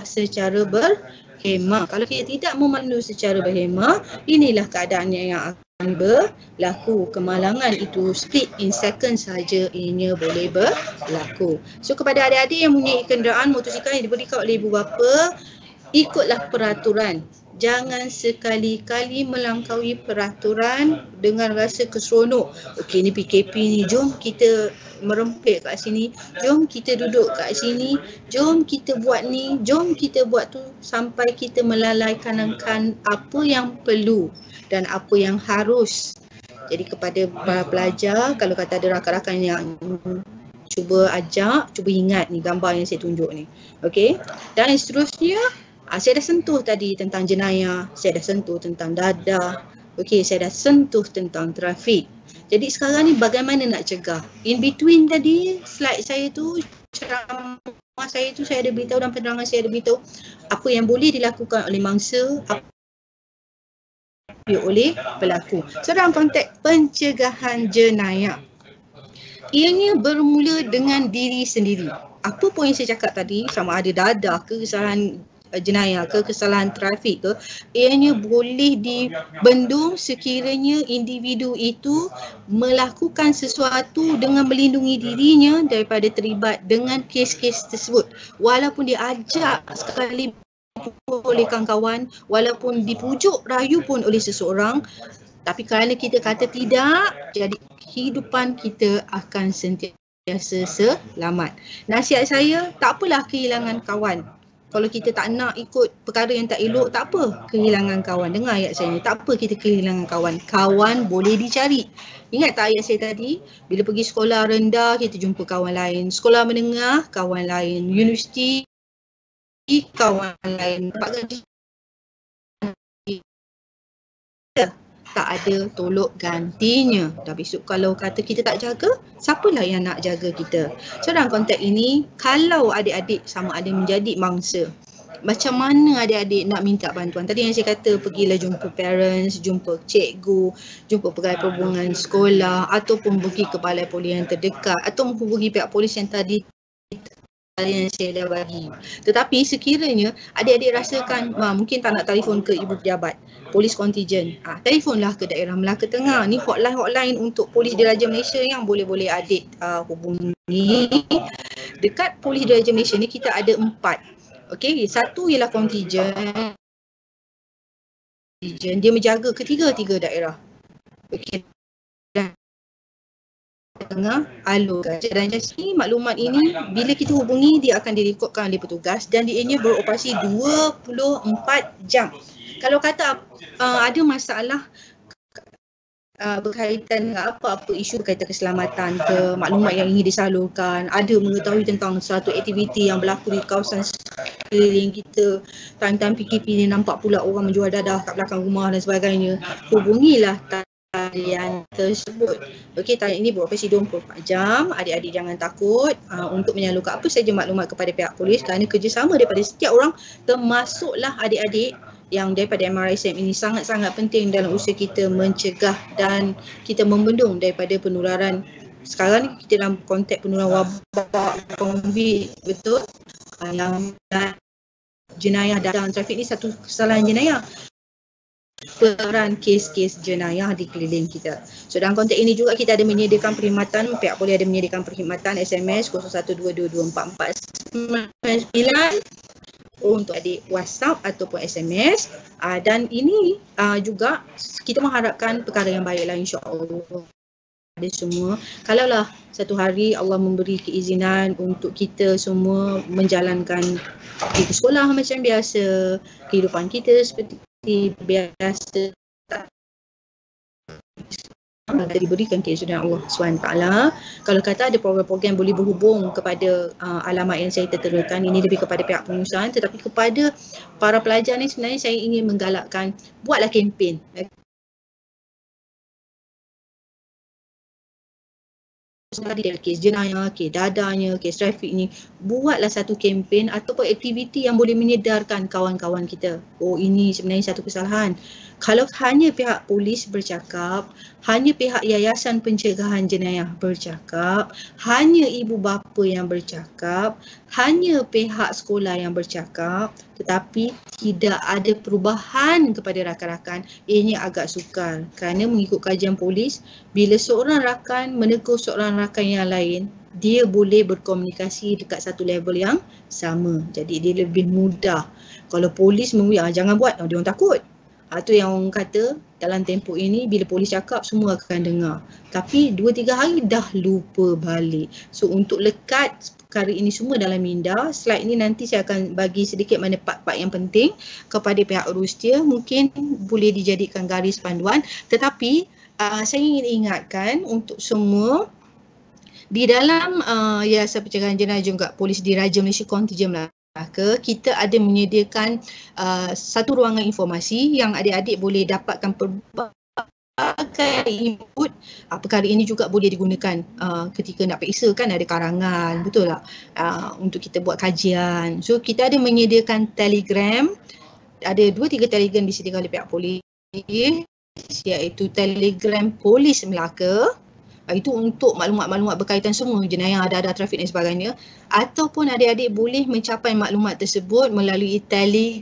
secara berhemah. Kalau kita tidak memandu secara berhemah, inilah keadaannya yang akan berlaku. Kemalangan itu split in second saja ianya boleh berlaku. So kepada adik-adik yang mempunyai kenderaan motosikal yang diberikan oleh ibu bapa, ikutlah peraturan. Jangan sekali-kali melampaui peraturan dengan rasa keseronok. Okey, ni PKP ni, jom kita merempit kat sini, jom kita duduk kat sini, jom kita buat ni, jom kita buat tu, sampai kita melalaikan apa yang perlu dan apa yang harus. Jadi kepada para pelajar, kalau kata ada rakan-rakan yang cuba ajak, cuba ingat ni gambar yang saya tunjuk ni. Okey. Dan seterusnya, saya dah sentuh tadi tentang jenayah, saya dah sentuh tentang dadah. Okey, saya dah sentuh tentang trafik. Jadi sekarang ni bagaimana nak cegah? In between tadi slide saya tu, ceramah saya tu, saya ada beritahu dan penerangan saya ada beritahu apa yang boleh dilakukan oleh mangsa, apa oleh pelaku. So dalam konteks pencegahan jenayah, ianya bermula dengan diri sendiri. Apa pun yang saya cakap tadi, sama ada dadah ke, kesalahan jenayah ke, kesalahan trafik ke, ianya boleh dibendung sekiranya individu itu melakukan sesuatu dengan melindungi dirinya daripada terlibat dengan kes-kes tersebut. Walaupun diajak sekali oleh kawan-kawan, walaupun dipujuk rayu pun oleh seseorang, tapi kerana kita kata tidak, jadi kehidupan kita akan sentiasa selamat. Nasihat saya, tak apalah kehilangan kawan. Kalau kita tak nak ikut perkara yang tak elok, tak apa kehilangan kawan. Dengar ayat saya ni, tak apa kita kehilangan kawan. Kawan boleh dicari. Ingat tak ayat saya tadi? Bila pergi sekolah rendah, kita jumpa kawan lain. Sekolah menengah, kawan lain. Universiti, kawan lain. Tempat kerja, tak ada tolok gantinya. Dah besok kalau kata kita tak jaga, siapalah yang nak jaga kita? So dalam konteks ini, kalau adik-adik sama ada menjadi mangsa, macam mana adik-adik nak minta bantuan? Tadi yang saya kata, pergilah jumpa parents, jumpa cikgu, jumpa pegawai perhubungan sekolah, ataupun pergi ke balai polis yang terdekat, ataupun pergi pihak polis yang tadi yang saya dah bagi. Tetapi sekiranya adik-adik rasakan mungkin tak nak telefon ke ibu pejabat, polis kontijen, telefonlah ke daerah Melaka Tengah. Ni hotline untuk polis Diraja Malaysia yang boleh-boleh adik hubungi. Dekat polis Diraja Malaysia ni kita ada 4. Okey, satu ialah kontijen. Dia menjaga ketiga-tiga daerah. Okey. Tengah alurkan. Dan jadi maklumat ini bila kita hubungi dia akan direkodkan oleh petugas dan ianya beroperasi 24 jam. Kalau kata ada masalah berkaitan dengan apa-apa isu berkaitan keselamatan ke, maklumat yang ingin disalurkan, ada mengetahui tentang satu aktiviti yang berlaku di kawasan sekeliling kita, time-time PKP ni nampak pula orang menjual dadah kat belakang rumah dan sebagainya, hubungilah talian tersebut. Okey, talian ini beroperasi 24 jam. Adik-adik jangan takut untuk menyalurkan apa saja maklumat kepada pihak polis kerana kerjasama daripada setiap orang, termasuklah adik-adik yang daripada MRSM ini sangat-sangat penting dalam usaha kita mencegah dan kita membendung daripada penularan. Sekarang ni kita dalam konteks penularan wabak COVID, betul? Yang jenayah dalam trafik ni satu kesalahan jenayah. Peran kes-kes jenayah di keliling kita. So dalam konteks ini juga kita ada menyediakan perkhidmatan, pihak polis ada menyediakan perkhidmatan SMS 01222449 untuk adik WhatsApp ataupun SMS. Dan ini juga kita mengharapkan perkara yang baiklah, insya-Allah. Ada semua, kalaulah satu hari Allah memberi keizinan untuk kita semua menjalankan pergi ke sekolah macam biasa, kehidupan kita seperti biasa, diberikan keizinan Allah SWT. Kalau kata ada program-program boleh berhubung kepada alamat yang saya terterakan, ini lebih kepada pihak pengurusan, tetapi kepada para pelajar ni sebenarnya saya ingin menggalakkan, buatlah kempen. tadi dalam kes jenayah, kes dadanya, kes trafik ni, buatlah satu kempen ataupun aktiviti yang boleh menyedarkan kawan-kawan kita. Oh, ini sebenarnya satu kesalahan. Kalau hanya pihak polis bercakap, hanya pihak Yayasan Pencegahan Jenayah bercakap, hanya ibu bapa yang bercakap, hanya pihak sekolah yang bercakap, tetapi tidak ada perubahan kepada rakan-rakan, ianya agak sukar. Kerana mengikut kajian polis, bila seorang rakan menegur seorang rakan yang lain, dia boleh berkomunikasi dekat satu level yang sama. Jadi dia lebih mudah. Kalau polis jangan buat, dia orang takut. Itu yang orang kata dalam tempoh ini bila polis cakap semua akan dengar. Tapi 2-3 hari dah lupa balik. So untuk lekat perkara ini semua dalam minda, slide ni nanti saya akan bagi sedikit mana part-part yang penting kepada pihak Rustia. Mungkin boleh dijadikan garis panduan. Tetapi saya ingin ingatkan untuk semua di dalam Yayasan Pencegahan Jenayah juga Polis Diraja Malaysia Kontingen Melaka, kita ada menyediakan satu ruangan informasi yang adik-adik boleh dapatkan pelbagai input. Perkara ini juga boleh digunakan ketika nak periksa kan, ada karangan, betul tak? Untuk kita buat kajian. So kita ada menyediakan Telegram, ada 2-3 Telegram disediakan oleh pihak polis, iaitu Telegram Polis Melaka. Itu untuk maklumat-maklumat berkaitan semua jenayah, ada trafik dan sebagainya. Ataupun adik-adik boleh mencapai maklumat tersebut melalui Telegram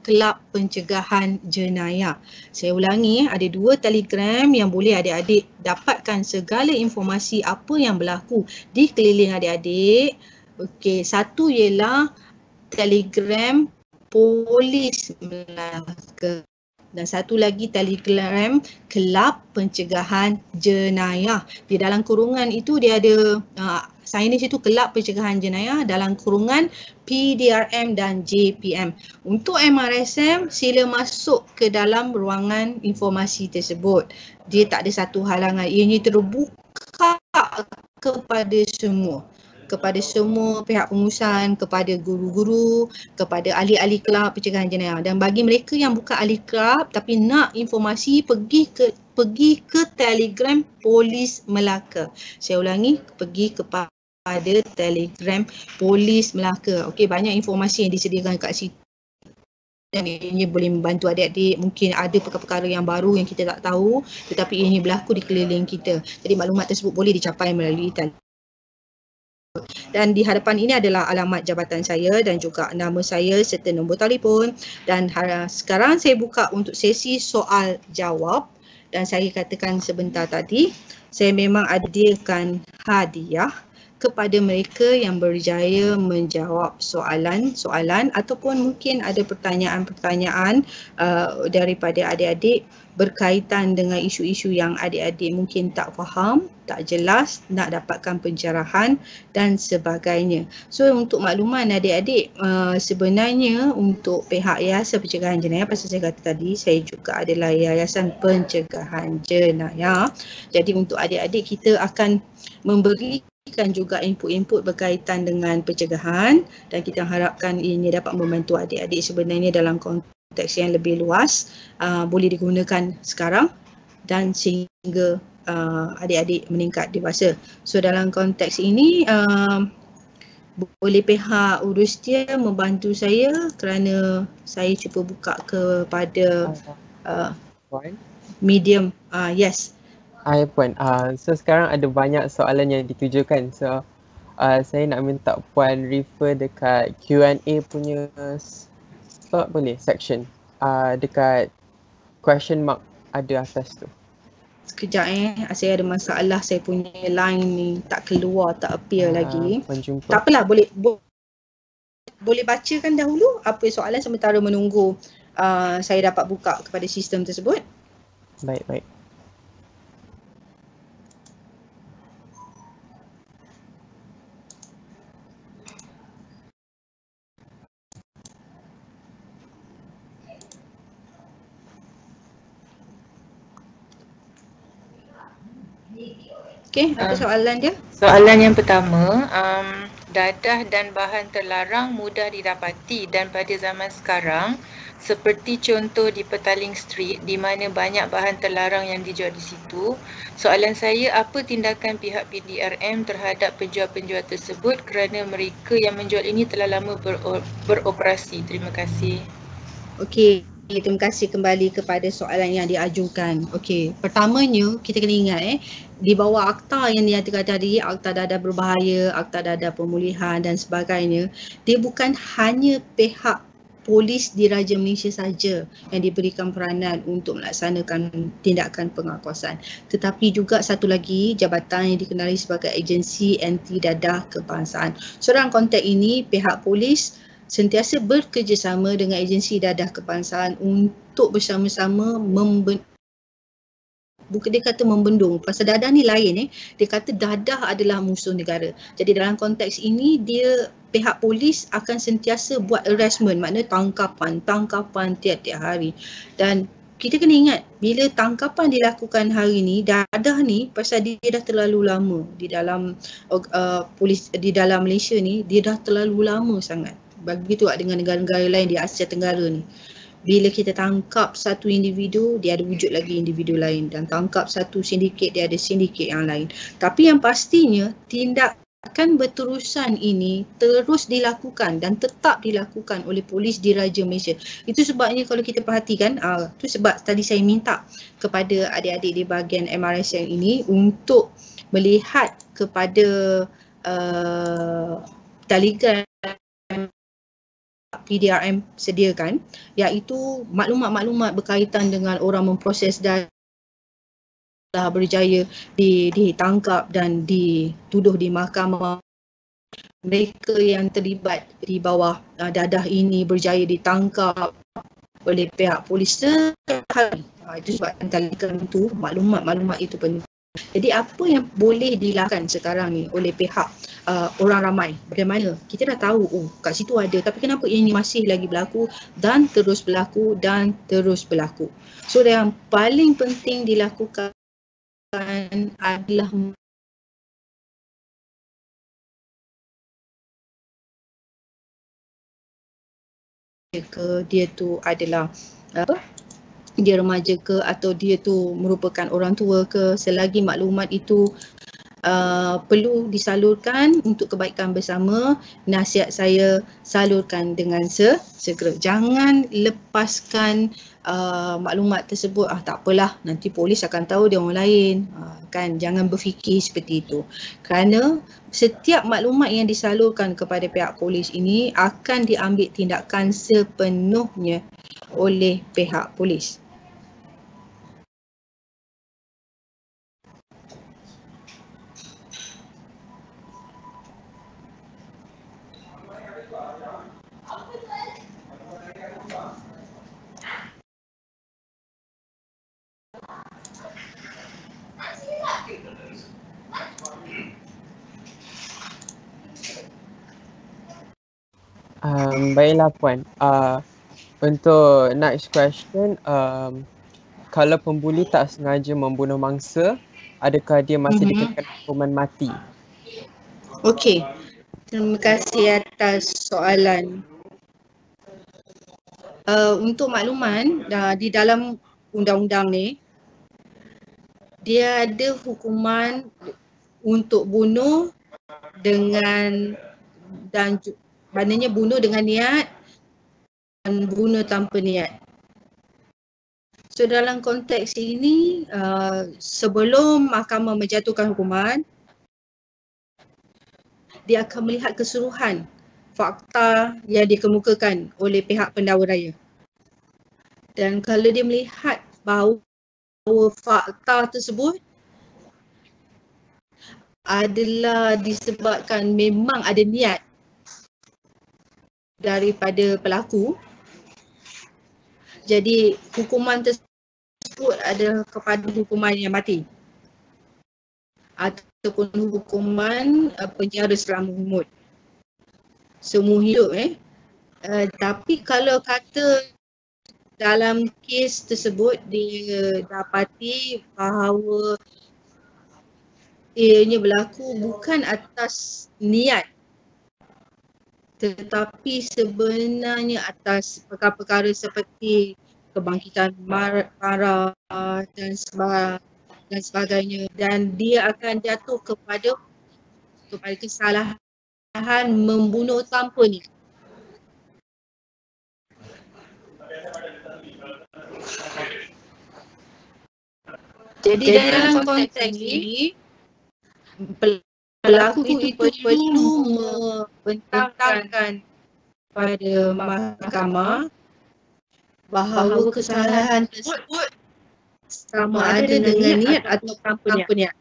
Kelab Pencegahan Jenayah. Saya ulangi, ada 2 Telegram yang boleh adik-adik dapatkan segala informasi apa yang berlaku di keliling adik-adik. Okey, satu ialah Telegram Polis Melaka. Dan satu lagi Telegram Kelab Pencegahan Jenayah. Di dalam kurungan itu dia ada signage itu Kelab Pencegahan Jenayah, dalam kurungan PDRM dan JPM. Untuk MRSM sila masuk ke dalam ruangan informasi tersebut. Dia tak ada satu halangan. Ianya terbuka kepada semua. Kepada semua pihak pengurusan, kepada guru-guru, kepada ahli-ahli kelab pencegahan jenayah. Dan bagi mereka yang bukan ahli kelab tapi nak informasi, pergi ke Telegram Polis Melaka. Saya ulangi, pergi kepada Telegram Polis Melaka. Okey, banyak informasi yang disediakan kat situ. Dan ini boleh membantu adik-adik. Mungkin ada perkara-perkara yang baru yang kita tak tahu, tetapi ini berlaku di keliling kita. Jadi maklumat tersebut boleh dicapai melalui Telegram. Dan di hadapan ini adalah alamat jabatan saya dan juga nama saya serta nombor telefon. Dan sekarang saya buka untuk sesi soal jawab. Dan saya katakan sebentar tadi, saya memang adiakan hadiah kepada mereka yang berjaya menjawab soalan-soalan ataupun mungkin ada pertanyaan-pertanyaan daripada adik-adik berkaitan dengan isu-isu yang adik-adik mungkin tak faham, tak jelas, nak dapatkan pencerahan dan sebagainya. So untuk makluman adik-adik, sebenarnya untuk pihak Yayasan Pencegahan Jenayah, pasal saya kata tadi, saya juga adalah Yayasan Pencegahan Jenayah. Jadi untuk adik-adik kita akan memberikan juga input-input berkaitan dengan pencegahan dan kita harapkan ini dapat membantu adik-adik sebenarnya dalam konteks yang lebih luas, boleh digunakan sekarang dan sehingga adik-adik meningkat dewasa. So dalam konteks ini boleh pihak Rustia membantu saya kerana saya cuba buka kepada medium. Yes. Puan, so sekarang ada banyak soalan yang ditujukan. So saya nak minta Puan refer dekat Q&A punya slot boleh, section. Dekat question mark ada atas tu. Sekejap saya ada masalah, saya punya line ni tak keluar, tak appear lagi. Penjumpa. Tak apalah, boleh bacakan dahulu apa soalan sementara menunggu saya dapat buka kepada sistem tersebut. Baik. Okey, apa soalan dia? Soalan yang pertama, dadah dan bahan terlarang mudah didapati dan pada zaman sekarang seperti contoh di Petaling Street di mana banyak bahan terlarang yang dijual di situ. Soalan saya, apa tindakan pihak PDRM terhadap penjual-penjual tersebut kerana mereka yang menjual ini telah lama beroperasi? Terima kasih. Okey, terima kasih kembali kepada soalan yang diajukan. Okey, pertamanya kita kena ingat di bawah akta yang dinyatakan tadi, akta dadah berbahaya, akta dadah pemulihan dan sebagainya, dia bukan hanya pihak polis di Raja Malaysia saja yang diberikan peranan untuk melaksanakan tindakan pengawasan, tetapi juga satu lagi jabatan yang dikenali sebagai agensi anti dadah kebangsaan. So dalam konteks ini pihak polis sentiasa bekerjasama dengan agensi dadah kebangsaan untuk bersama-sama bukan dia kata membendung, pasal dadah ni lain dia kata dadah adalah musuh negara. Jadi dalam konteks ini dia pihak polis akan sentiasa buat arrestment, maknanya tangkapan tiap-tiap hari. Dan kita kena ingat bila tangkapan dilakukan hari ni, dadah ni pasal dia dah terlalu lama di dalam polis di dalam Malaysia ni, dia dah terlalu lama sangat. Begitu juga dengan negara-negara lain di Asia Tenggara ni. Bila kita tangkap satu individu, dia ada wujud lagi individu lain, dan tangkap satu sindiket, dia ada sindiket yang lain. Tapi yang pastinya tindakan berterusan ini terus dilakukan dan tetap dilakukan oleh polis di Raja Malaysia. Itu sebabnya kalau kita perhatikan, tu sebab tadi saya minta kepada adik-adik di bahagian MRS yang ini untuk melihat kepada talikan PDRM sediakan, iaitu maklumat-maklumat berkaitan dengan orang memproses dadah berjaya ditangkap dan dituduh di mahkamah. Mereka yang terlibat di bawah dadah ini berjaya ditangkap oleh pihak polis sehari. Itu sebab talikan itu, maklumat-maklumat itu penting. Jadi apa yang boleh dilakukan sekarang ni oleh pihak orang ramai? Bagaimana? Kita dah tahu kat situ ada, tapi kenapa ini masih lagi berlaku dan terus berlaku dan terus berlaku? So yang paling penting dilakukan adalah dia tu adalah dia remaja ke atau dia tu merupakan orang tua ke, selagi maklumat itu perlu disalurkan untuk kebaikan bersama, nasihat saya salurkan dengan segera. Jangan lepaskan maklumat tersebut, tak apalah nanti polis akan tahu dia orang lain, kan, jangan berfikir seperti itu. Kerana setiap maklumat yang disalurkan kepada pihak polis ini akan diambil tindakan sepenuhnya oleh pihak polis. Baiklah Puan, untuk next question, kalau pembuli tak sengaja membunuh mangsa, adakah dia masih dikenakan hukuman mati? Okey, terima kasih atas soalan. Untuk makluman, di dalam undang-undang ni, dia ada hukuman untuk bunuh dengan maknanya bunuh dengan niat dan bunuh tanpa niat. So dalam konteks ini, sebelum mahkamah menjatuhkan hukuman, dia akan melihat keseluruhan fakta yang dikemukakan oleh pihak pendakwa raya. Dan kalau dia melihat bahawa fakta tersebut adalah disebabkan memang ada niat daripada pelaku, jadi hukuman tersebut adalah kepada hukuman yang mati ataupun hukuman penjara selama umur, seumur hidup. Tapi kalau kata dalam kes tersebut dia dapati bahawa ianya berlaku bukan atas niat tetapi sebenarnya atas perkara-perkara seperti kebangkitan mara dan sebagainya, dan dia akan jatuh kepada kesalahan membunuh tanpa ni. Jadi dalam konteks ini pelaku itu perlu membentangkan pada mahkamah bahawa kesalahan tersebut sama ada dengan niat atau tanpa niat.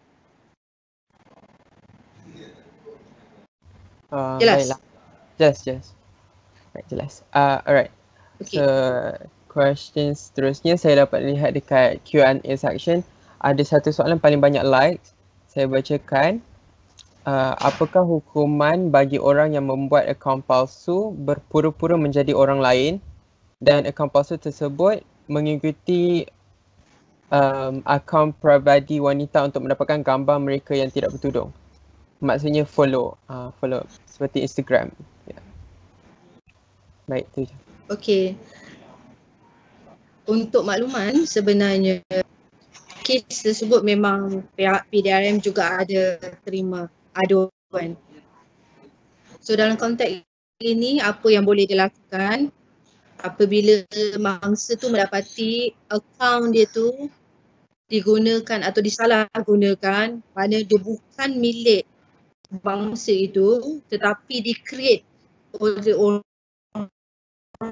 Jelas? Jelas. Right, jelas. Alright. Okay. So, question seterusnya saya dapat lihat dekat Q&A section. Ada satu soalan paling banyak likes. Saya bacakan. Apakah hukuman bagi orang yang membuat akaun palsu berpura-pura menjadi orang lain dan akaun palsu tersebut mengikuti akaun peribadi wanita untuk mendapatkan gambar mereka yang tidak bertudung? Maksudnya follow seperti Instagram. Yeah. Baik, tu je. Okey. Untuk makluman, sebenarnya kes tersebut memang pihak PDRM juga ada terima aduan. So dalam konteks ini, apa yang boleh dilakukan apabila mangsa tu mendapati akaun dia tu digunakan atau disalahgunakan, mana dia bukan milik bangsa itu tetapi di-create oleh orang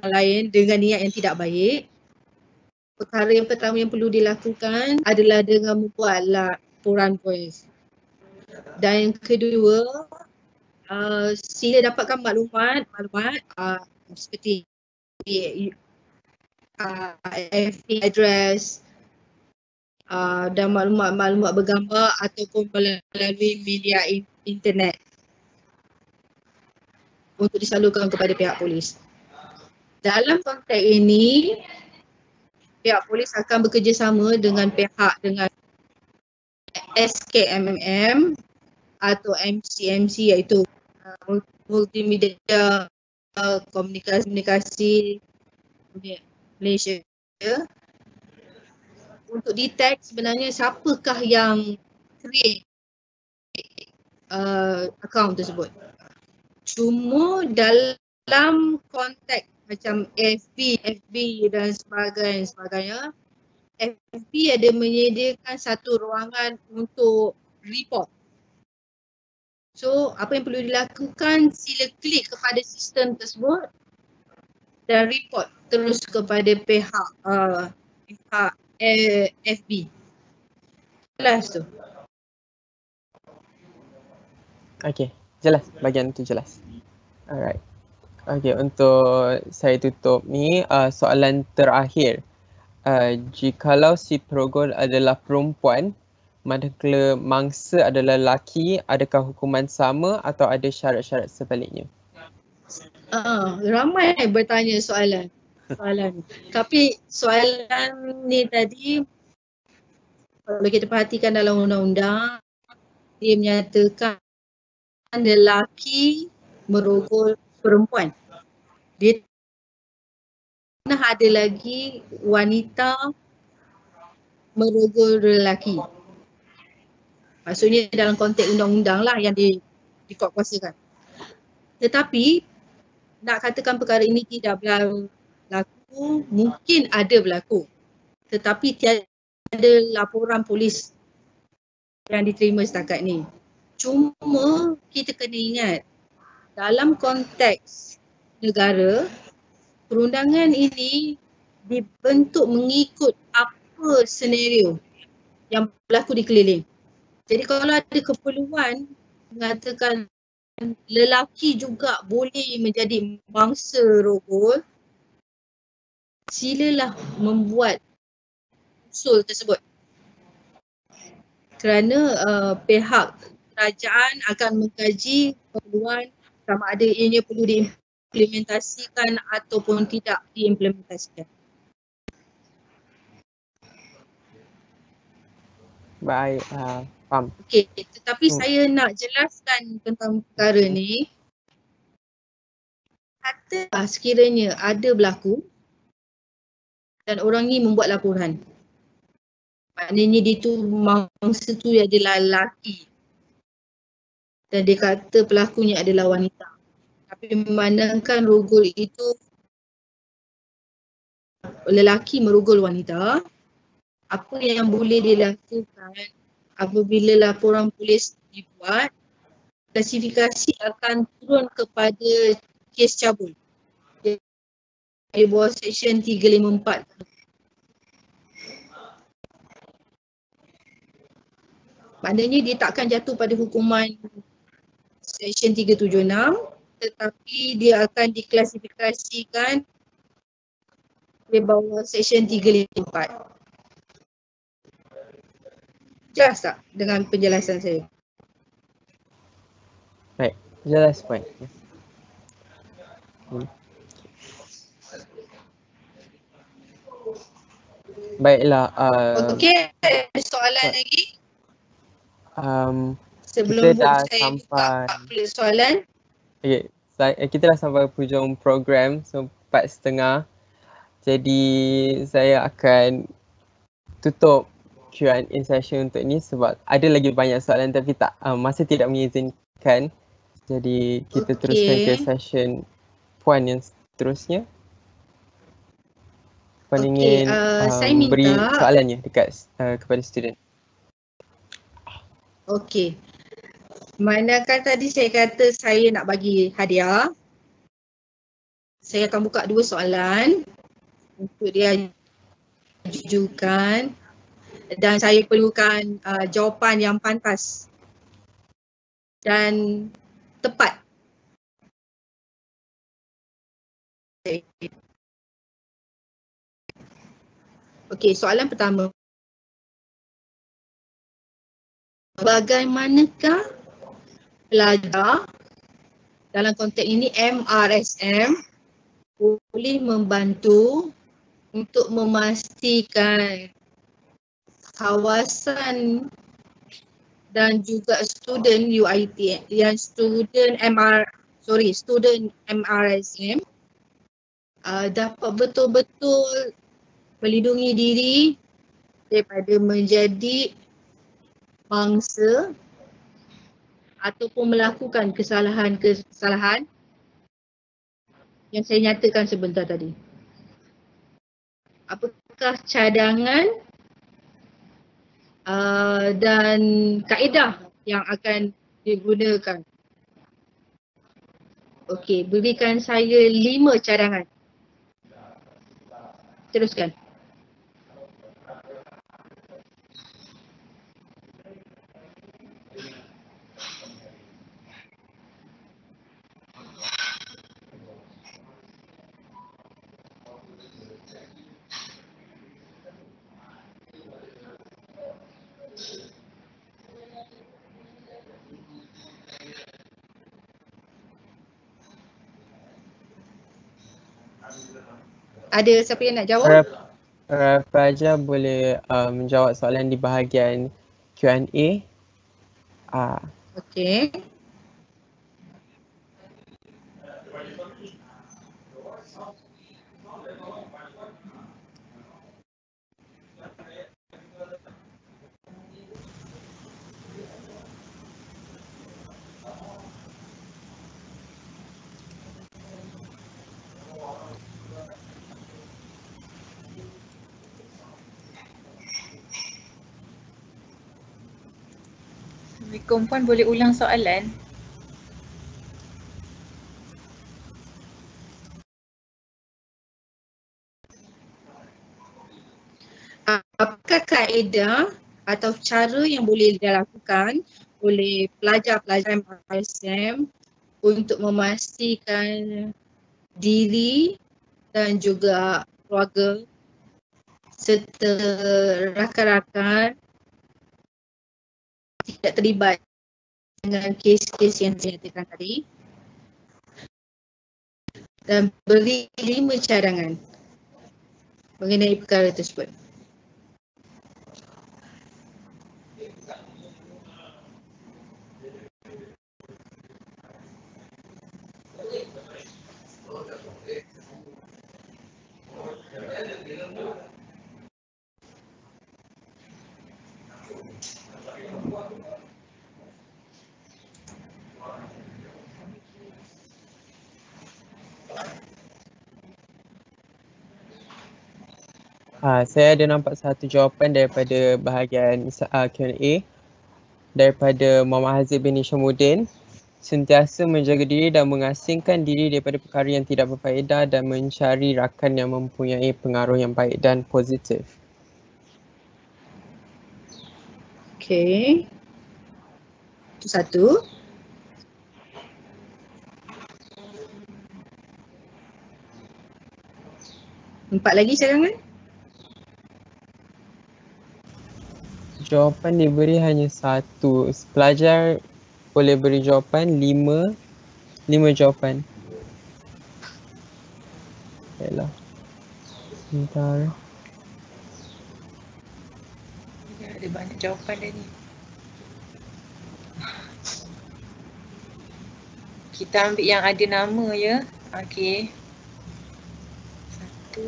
lain dengan niat yang tidak baik. Perkara yang pertama yang perlu dilakukan adalah dengan membuat laporan polis. Dan yang kedua, sila dapatkan maklumat seperti FB address dan maklumat bergambar ataupun melalui media internet untuk disalurkan kepada pihak polis. Dalam konteks ini, pihak polis akan bekerjasama dengan SKMM atau MCMC, iaitu Multimedia Komunikasi Malaysia, untuk detect sebenarnya siapakah yang create akaun tersebut. Cuma dalam konteks macam FB dan sebagainya, FB ada menyediakan satu ruangan untuk report. So, apa yang perlu dilakukan, sila klik kepada sistem tersebut dan report terus kepada pihak FB. Jelas tu? Okay, jelas. Bahagian tu jelas. Alright. Okay, untuk saya tutup ni, soalan terakhir. Jikalau si perogol adalah perempuan, manakala mangsa adalah lelaki, adakah hukuman sama atau ada syarat-syarat sebaliknya? Ramai bertanya soalan. Tapi soalan ni tadi, kalau kita perhatikan dalam undang-undang, dia menyatakan lelaki merogol perempuan. Dia pernah ada lagi wanita merogol lelaki. Maksudnya dalam konteks undang-undang lah yang dikuatkuasakan. Tetapi nak katakan perkara ini tidak berlaku, mungkin ada berlaku. Tetapi tiada laporan polis yang diterima setakat ni. Cuma kita kena ingat, dalam konteks negara, perundangan ini dibentuk mengikut apa senario yang berlaku di keliling. Jadi kalau ada keperluan mengatakan lelaki juga boleh menjadi mangsa rogol, silalah membuat usul tersebut. Kerana pihak kerajaan akan mengkaji keperluan sama ada ianya perlu diimplementasikan ataupun tidak diimplementasikan. Baik, faham. Okey, tetapi saya nak jelaskan tentang perkara ni. Kata sekiranya ada berlaku dan orang ni membuat laporan, maknanya dia tu mangsa tu adalah lelaki dan dia kata pelakunya adalah wanita. Tapi memandangkan rogol itu lelaki merogol wanita, apa yang boleh dilakukan apabila laporan polis dibuat, klasifikasi akan turun kepada kes cabul di bawah Seksyen 354. Maknanya dia takkan jatuh pada hukuman Seksyen 376, tetapi dia akan diklasifikasikan di bawah Seksyen 354. Jelas tak dengan penjelasan saya? Baik, jelas Puan. Baiklah, Okey, ada soalan lagi? Sebelum kita dah saya sampai, buka peluang soalan. okay, kita dah sampai hujung program, so 4:30. Jadi saya akan tutup Q&A session untuk ni sebab ada lagi banyak soalan tapi masa tidak mengizinkan. Jadi kita teruskan ke session Puan yang seterusnya. Puan ingin saya beri minta soalannya dekat kepada student. Okey. Manakah tadi saya kata saya nak bagi hadiah, saya akan buka 2 soalan untuk dia ajukan dan saya perlukan jawapan yang pantas dan tepat. Okey, soalan pertama. Bagaimanakah pelajar dalam konteks ini MRSM boleh membantu untuk memastikan kawasan dan juga student UIT yang student MRSM dapat betul-betul melindungi diri daripada menjadi mangsa ataupun melakukan kesalahan yang saya nyatakan sebentar tadi. Apakah cadangan dan kaedah yang akan digunakan? Okey, berikan saya 5 cadangan. Teruskan. Ada siapa yang nak jawab? Raja boleh menjawab soalan di bahagian Q&A. Okey. Assalamualaikum Puan, boleh ulang soalan? Apakah kaedah atau cara yang boleh dilakukan oleh pelajar-pelajar MRSM untuk memastikan diri dan juga keluarga serta rakan-rakan tidak terlibat dengan kes-kes yang saya nyatakan tadi, dan beri 5 cadangan mengenai perkara tersebut. Saya ada nampak satu jawapan daripada bahagian Q&A daripada Muhammad Haziq bin Isyamuddin. Sentiasa menjaga diri dan mengasingkan diri daripada perkara yang tidak berfaedah dan mencari rakan yang mempunyai pengaruh yang baik dan positif. Okey. Itu satu. Empat lagi cadangan? Jawapan diberi hanya satu. Pelajar boleh beri jawapan lima jawapan. Baiklah. Sebentar. Ada banyak jawapan dah ni. Kita ambil yang ada nama ya. Okey. Satu.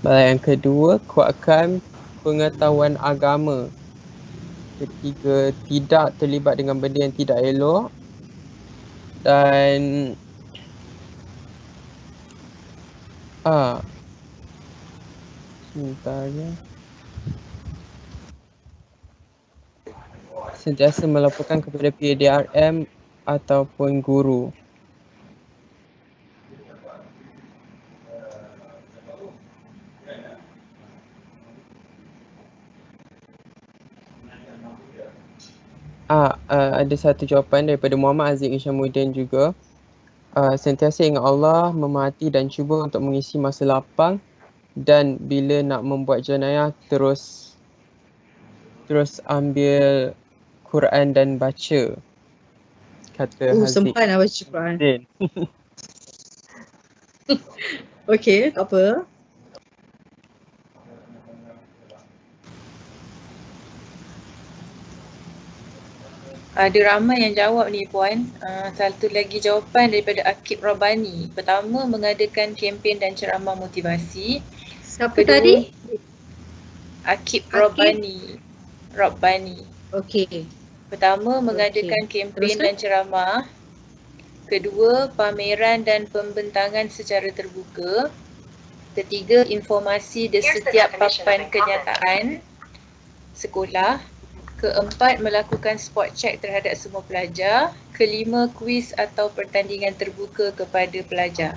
Yang kedua, kuatkan pengetahuan agama. Ketiga, tidak terlibat dengan benda yang tidak elok. Dan sebentar ya. Sentiasa melaporkan kepada PDRM ataupun guru. Ada satu jawapan daripada Muhammad Haziq Isyamuddin juga. Sentiasa ingat Allah, memahati dan cuba untuk mengisi masa lapang, dan bila nak membuat jenayah terus ambil Quran dan baca, kata Haziq. Sempat nak baca Quran. Okey, tak apa. Ada ramai yang jawab ni puan. Satu lagi jawapan daripada Akib Robani. Pertama, mengadakan kempen dan ceramah motivasi. Siapa Kedua, tadi? Akib Robani. Okey. Pertama, mengadakan kempen dan ceramah. Kedua, pameran dan pembentangan secara terbuka. Ketiga, informasi di setiap papan kenyataan sekolah. Keempat, melakukan spot check terhadap semua pelajar. Kelima, kuis atau pertandingan terbuka kepada pelajar.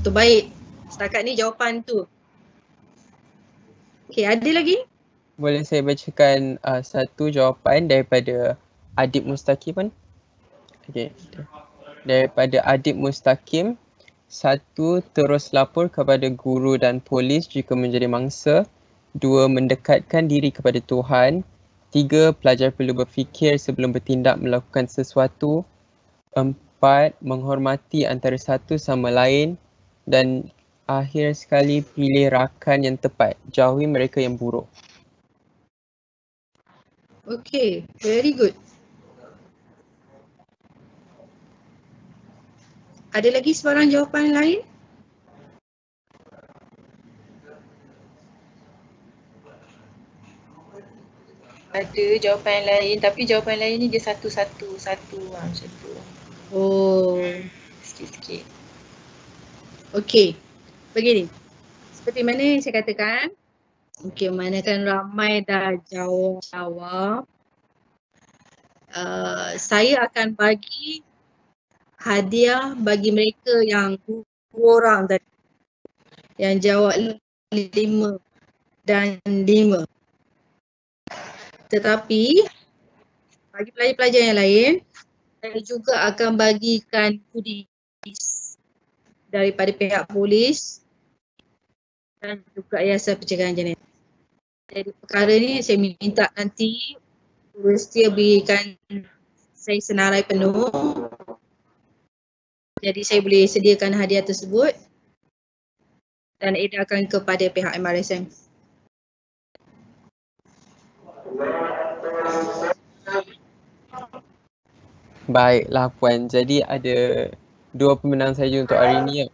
Tu baik. Setakat ni jawapan tu. Okey, ada lagi? Boleh saya bacakan satu jawapan daripada Adib Mustaqim. Okey. Daripada Adib Mustaqim. Satu, terus lapor kepada guru dan polis jika menjadi mangsa. Dua, mendekatkan diri kepada Tuhan. Tiga, pelajar perlu berfikir sebelum bertindak melakukan sesuatu. Empat, menghormati antara satu sama lain. Dan akhir sekali, pilih rakan yang tepat. Jauhi mereka yang buruk. Okay, very good. Ada lagi sebarang jawapan lain? Ada jawapan lain, tapi jawapan lain ni dia satu-satu macam tu. Oh, Sikit-sikit. okey. Begini. Seperti mana yang saya katakan, okey, manakan ramai dah jawab. Saya akan bagi hadiah bagi mereka yang 2 orang tadi yang jawab 5 dan 5. Tetapi bagi pelajar-pelajar yang lain, saya juga akan bagikan goodies daripada pihak polis dan juga Yayasan Pencegahan Jenayah. Jadi perkara ni saya minta nanti Universiti berikan saya senarai penuh. Jadi saya boleh sediakan hadiah tersebut. dan edarkan kepada pihak MRSM. Baiklah Puan, jadi ada 2 pemenang saja untuk hari ini ya.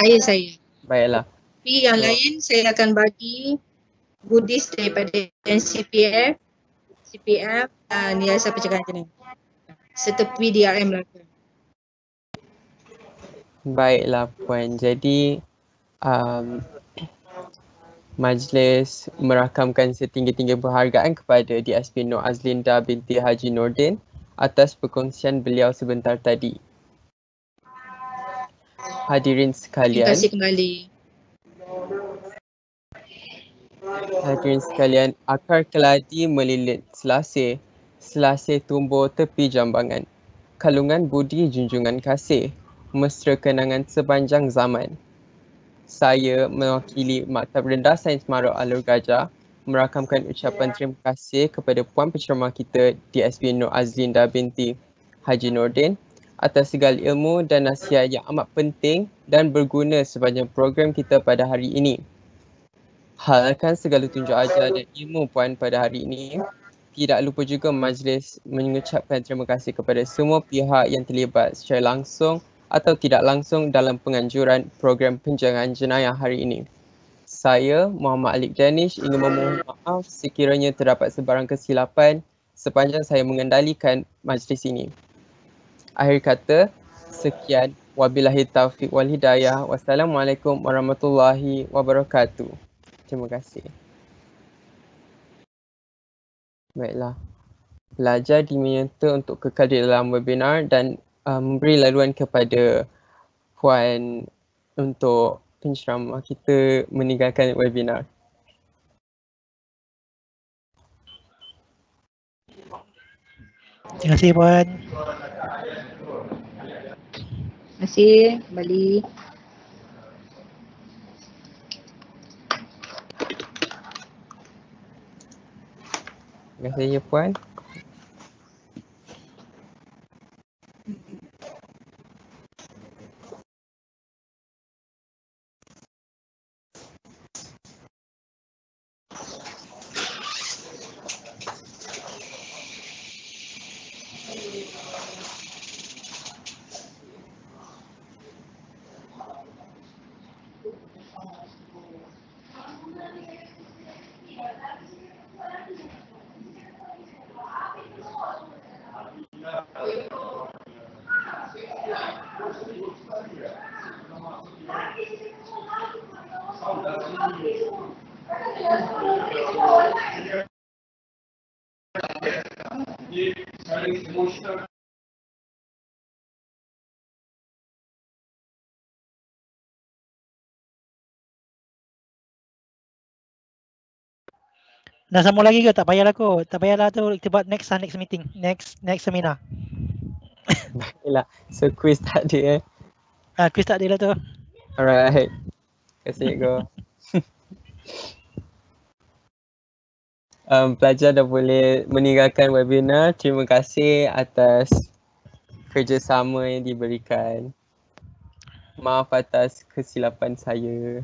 Ayah saya. Baiklah. Tapi yang lain saya akan bagi goodies daripada CPF dan Yayasan Pencegahan Jenayah serta PDRM Melaka. Baiklah Puan, jadi majlis merakamkan setinggi-tinggi penghargaan kepada DSP Nur Azlinda binti Haji Nordin atas perkongsian beliau sebentar tadi. Hadirin sekalian. Terima kasih kembali. Hadirin sekalian, akar keladi melilit selasih, selasih tumbuh tepi jambangan. Kalungan budi junjungan kasih, mesra kenangan sepanjang zaman. Saya mewakili Maktab Rendah Sains Maruh Alur Gajah merakamkan ucapan terima kasih kepada Puan Penceramah kita DSP Nur Azlinda binti Haji Nordin atas segala ilmu dan nasihat yang amat penting dan berguna sepanjang program kita pada hari ini. Halalkan segala tunjuk ajar dan ilmu Puan pada hari ini. Tidak lupa juga majlis mengucapkan terima kasih kepada semua pihak yang terlibat secara langsung atau tidak langsung dalam penganjuran program pencegahan jenayah hari ini. Saya, Muhammad Alik Danish, ingin memohon maaf sekiranya terdapat sebarang kesilapan sepanjang saya mengendalikan majlis ini. Akhir kata, sekian. Wabillahi taufiq wal hidayah. Wassalamualaikum warahmatullahi wabarakatuh. Terima kasih. Baiklah. Pelajar diminta untuk kekal di dalam webinar dan memberi laluan kepada Puan untuk penceramah kita meninggalkan webinar. Terima kasih Puan. Terima kasih kembali. Terima kasih ya Puan. Dah sambung lagi ke? Tak payahlah kot. Tak payahlah tu kita buat next meeting, next seminar. Baiklah. So quiz tak ada Quiz tak ada lah tu. Alright. Terima kasih Cikgu. Pelajar dah boleh meninggalkan webinar. Terima kasih atas kerjasama yang diberikan. Maaf atas kesilapan saya.